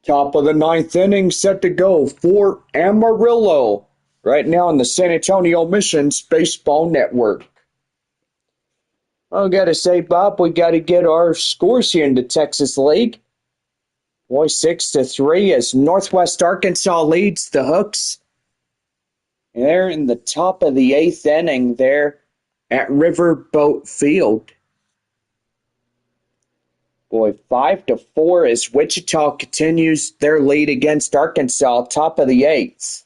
Top of the 9th inning, set to go for Amarillo. Right now on the San Antonio Missions Baseball Network. I gotta say, Bob, we gotta get our scores here in the Texas League. Boy, 6-3 as Northwest Arkansas leads the Hooks. They're in the top of the 8th inning there at Riverboat Field. Boy, 5-4 as Wichita continues their lead against Arkansas, top of the 8th.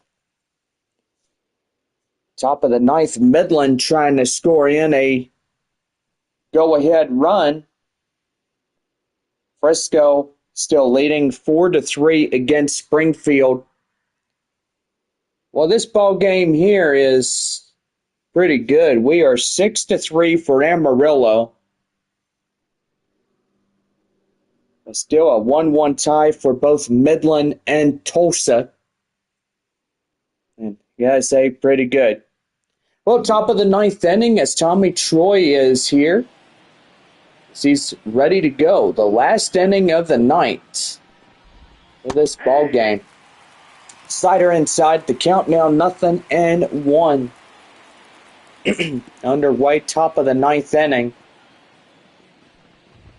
Top of the 9th, Midland trying to score in a go-ahead run. Frisco still leading 4-3 against Springfield. Well, this ball game here is pretty good. We are 6-3 for Amarillo. Still a 1-1 tie for both Midland and Tulsa. And you gotta say, pretty good. Well, top of the 9th inning as Tommy Troy is here. He's ready to go. The last inning of the night for this ball game. Slider inside, the count now 0-1. Underway, top of the 9th inning.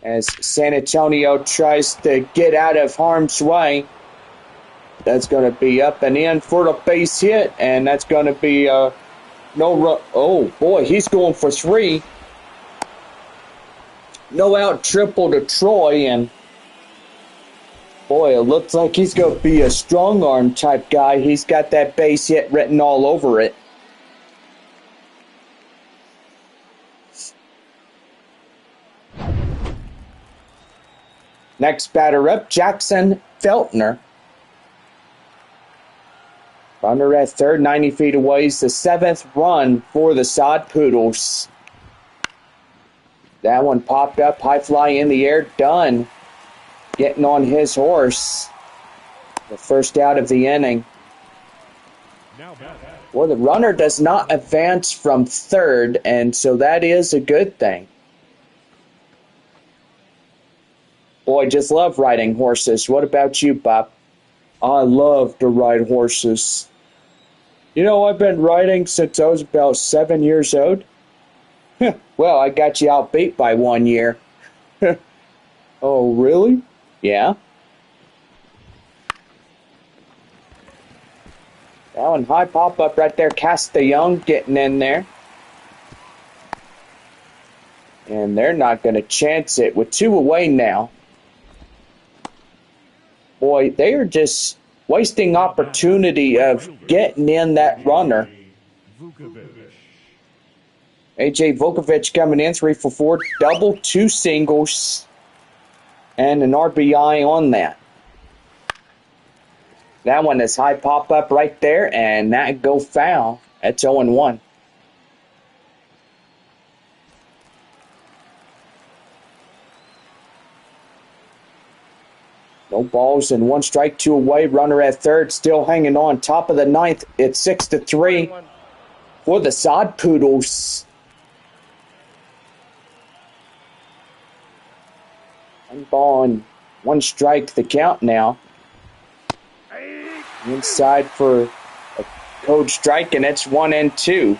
As San Antonio tries to get out of harm's way. That's going to be up and in for the base hit, and that's going to be no run. Oh, boy, he's going for 3. No out triple to Troy, and boy, it looks like he's going to be a strong arm type guy. He's got that base hit written all over it. Next batter up, Jackson Feltner. Runner at third, 90 feet away. Is the 7th run for the Sod Poodles. That one popped up, high fly in the air, done. Getting on his horse. The first out of the inning. Well, the runner does not advance from third, and so that is a good thing. Boy, just love riding horses. What about you, Bob? I love to ride horses. You know, I've been riding since I was about 7 years old. Well, I got you outbeat by 1 year. Oh, really? Yeah. That one high pop up right there. Casta Young getting in there. And they're not going to chance it with 2 away now. Boy, they are just wasting opportunity of getting in that runner. A.J. Vukovic coming in 3 for 4, double, 2 singles, and an RBI on that. That one is high pop up right there, and that go foul. That's 0-1. No balls and 1 strike, 2 away. Runner at third, still hanging on. Top of the 9th, it's 6-3 for the Sod Poodles. 1 ball and 1 strike, the count now. Inside for a code strike, and it's 1-2.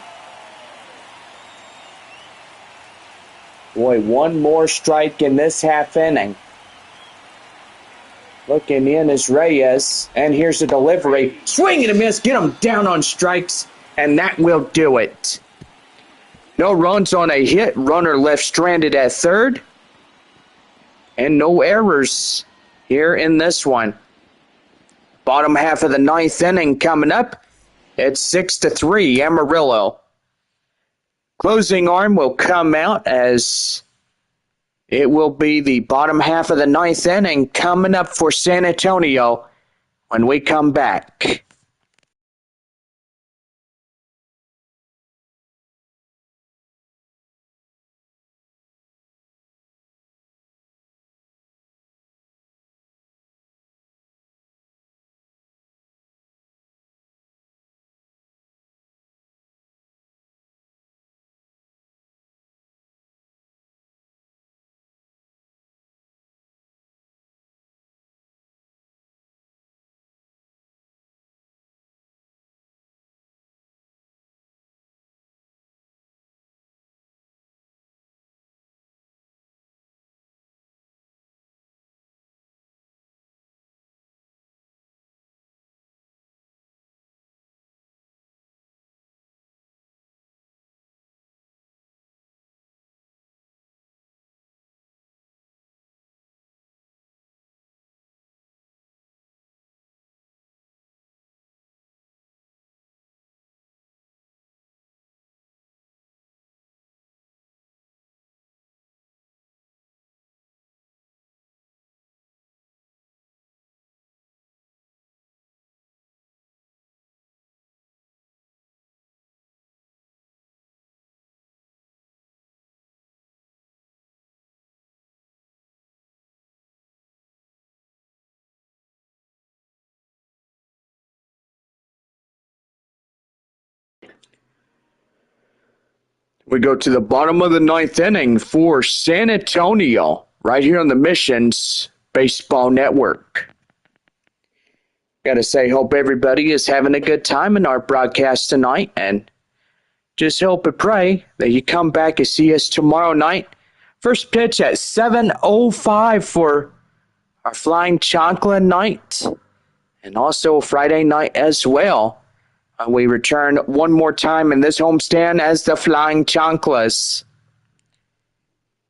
Boy, 1 more strike in this half inning. Looking in is Reyes, and here's a delivery. Swing and a miss, get him down on strikes, and that will do it. No runs on a hit, runner left stranded at third, and no errors here in this one. Bottom half of the 9th inning coming up. It's 6-3, Amarillo. Closing arm will come out as it will be the bottom half of the 9th inning coming up for San Antonio when we come back. We go to the bottom of the ninth inning for San Antonio, right here on the Missions Baseball Network. Gotta say, hope everybody is having a good time in our broadcast tonight, and just hope and pray that you come back and see us tomorrow night. First pitch at 7:05 for our Flying Chocolate night, and also Friday night as well. We return one more time in this homestand as the Flying Chanclas.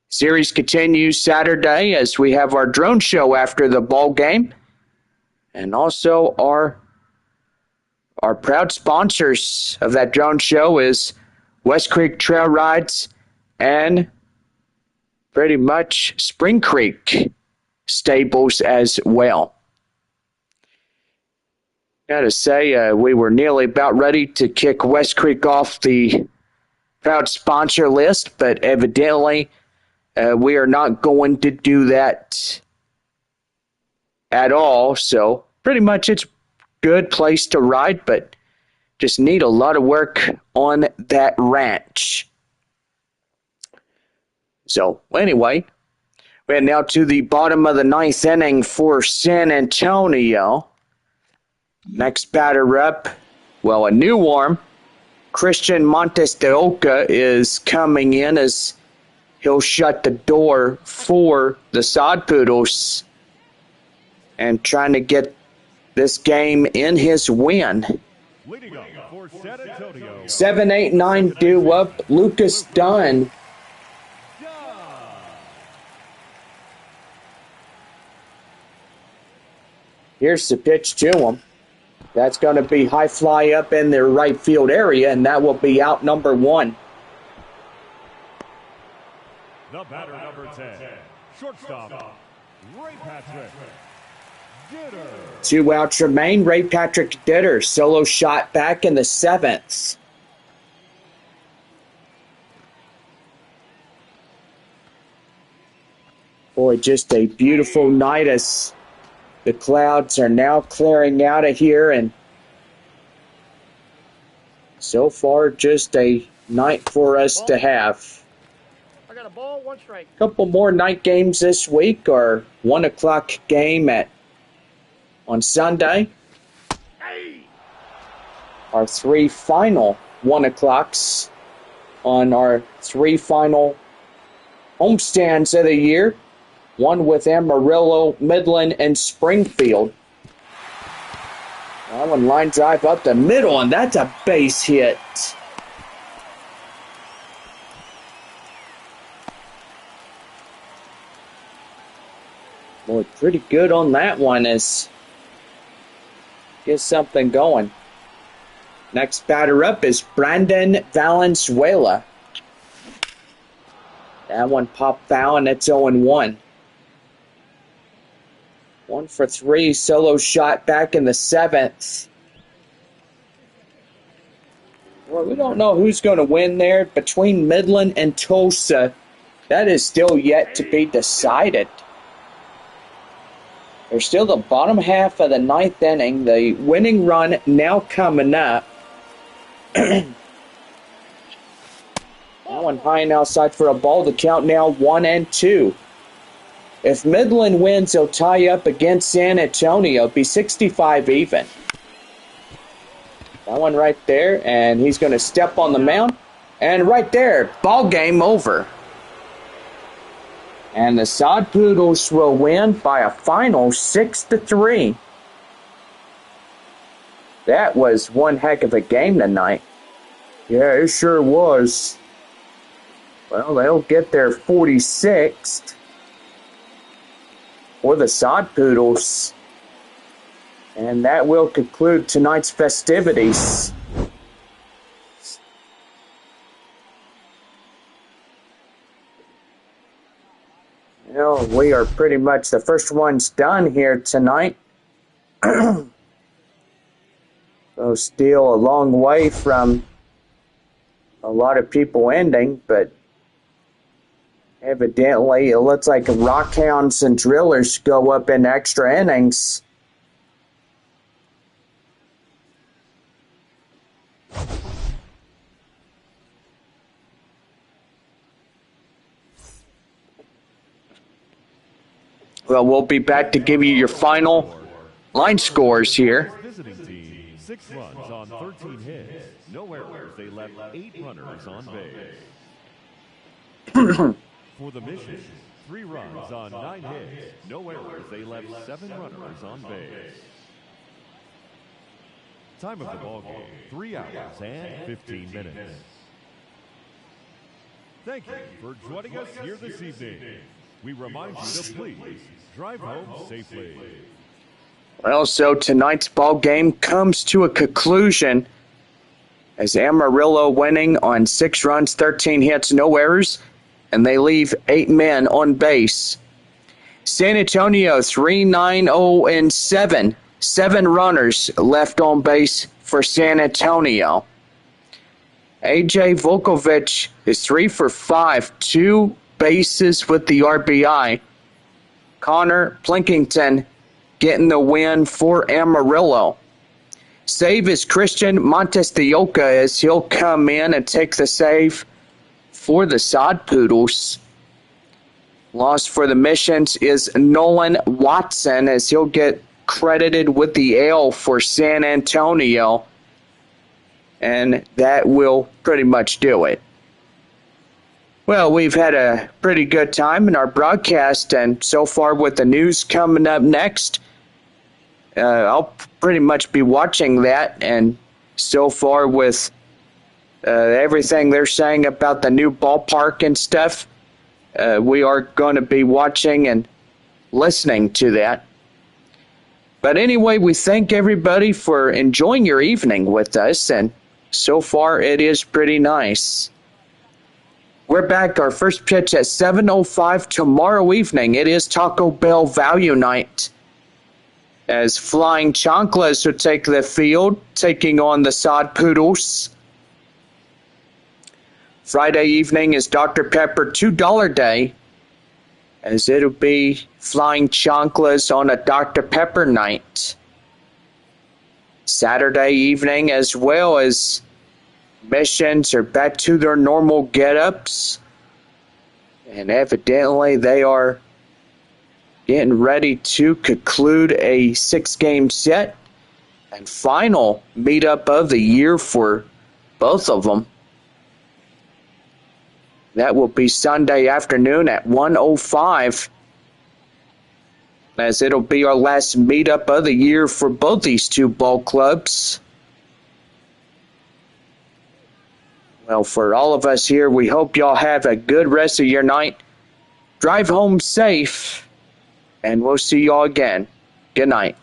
Series continues Saturday as we have our drone show after the ball game, and also our proud sponsors of that drone show is West Creek Trail Rides and pretty much Spring Creek Stables as well. Gotta say, we were nearly about ready to kick West Creek off the proud sponsor list, but evidently we are not going to do that at all. So pretty much it's a good place to ride, but just need a lot of work on that ranch. So anyway, we're now to the bottom of the ninth inning for San Antonio. Next batter up, well, a new arm. Christian Montes de Oca is coming in as he'll shut the door for the Sod Poodles and trying to get this game in his win. Leading up for San Antonio. 7, 8, 9 due up. Lucas Dunn. Here's the pitch to him. That's going to be high fly up in their right field area, and that will be out number 1. The batter, number 10, shortstop, Ray Patrick Ditter. 2 outs remain. Ray Patrick Ditter, solo shot back in the 7th. Boy, just a beautiful night as the clouds are now clearing out of here, and so far just a night for us to have. I got a ball, 1 strike. Couple more night games this week. Our 1 o'clock game on Sunday. Our 3 final 1 o'clocks on our 3 final homestands of the year. 1 with Amarillo, Midland, and Springfield. That one line drive up the middle, and that's a base hit. Boy, pretty good on that one as get something going. Next batter up is Brandon Valenzuela. That one popped foul, and it's 0-1. 1 for 3, solo shot back in the 7th. Well, we don't know who's going to win there between Midland and Tulsa. That is still yet to be decided. There's still the bottom half of the 9th inning. The winning run now coming up. That one high and outside for a ball. The count now 1-2. If Midland wins, he'll tie up against San Antonio, be 65 even. That one right there, and he's going to step on the mound. And right there, ball game over. And the Sod Poodles will win by a final 6-3. That was one heck of a game tonight. Yeah, it sure was. Well, they'll get their 46th. For the Sod Poodles. And that will conclude tonight's festivities. Well, we are pretty much the first ones done here tonight. So still a long way from a lot of people ending, but evidently, it looks like Rockhounds and Drillers go up in extra innings. Well, we'll be back to give you your final line scores here. Visiting team, 6 runs on 13 hits. No errors. They left 8 runners on base. For the Mission, 3 runs on 9 hits. No errors. They left 7 runners on base. Time of the ball game, 3 hours and 15 minutes. Thank you for joining us here this evening. We remind you to please drive home safely. Well, so tonight's ball game comes to a conclusion as Amarillo winning on 6 runs, 13 hits, no errors, and they leave 8 men on base. San Antonio 3-9-0-7. 7 runners left on base for San Antonio. A.J. Volkovich is 3 for 5, 2 bases with the RBI. Connor Plinkington getting the win for Amarillo. Save is Christian Montes de Oca as he'll come in and take the save for the Sod Poodles. Loss for the Missions is Nolan Watson as he'll get credited with the L for San Antonio. And that will pretty much do it. Well, we've had a pretty good time in our broadcast, and so far with the news coming up next, I'll pretty much be watching that, and so far with everything they're saying about the new ballpark and stuff, we are going to be watching and listening to that. But anyway, we thank everybody for enjoying your evening with us, and so far it is pretty nice. We're back, our first pitch at 7:05 tomorrow evening. It is Taco Bell Value Night, as Flying Chanclas will take the field, taking on the Sod Poodles. Friday evening is Dr. Pepper $2 Day, as it'll be Flying Chanclas on a Dr. Pepper night. Saturday evening, as well as Missions are back to their normal get-ups, and evidently they are getting ready to conclude a 6-game set and final meetup of the year for both of them. That will be Sunday afternoon at 1:05, as it'll be our last meetup of the year for both these two ball clubs. Well, for all of us here, we hope y'all have a good rest of your night. Drive home safe, and we'll see y'all again. Good night.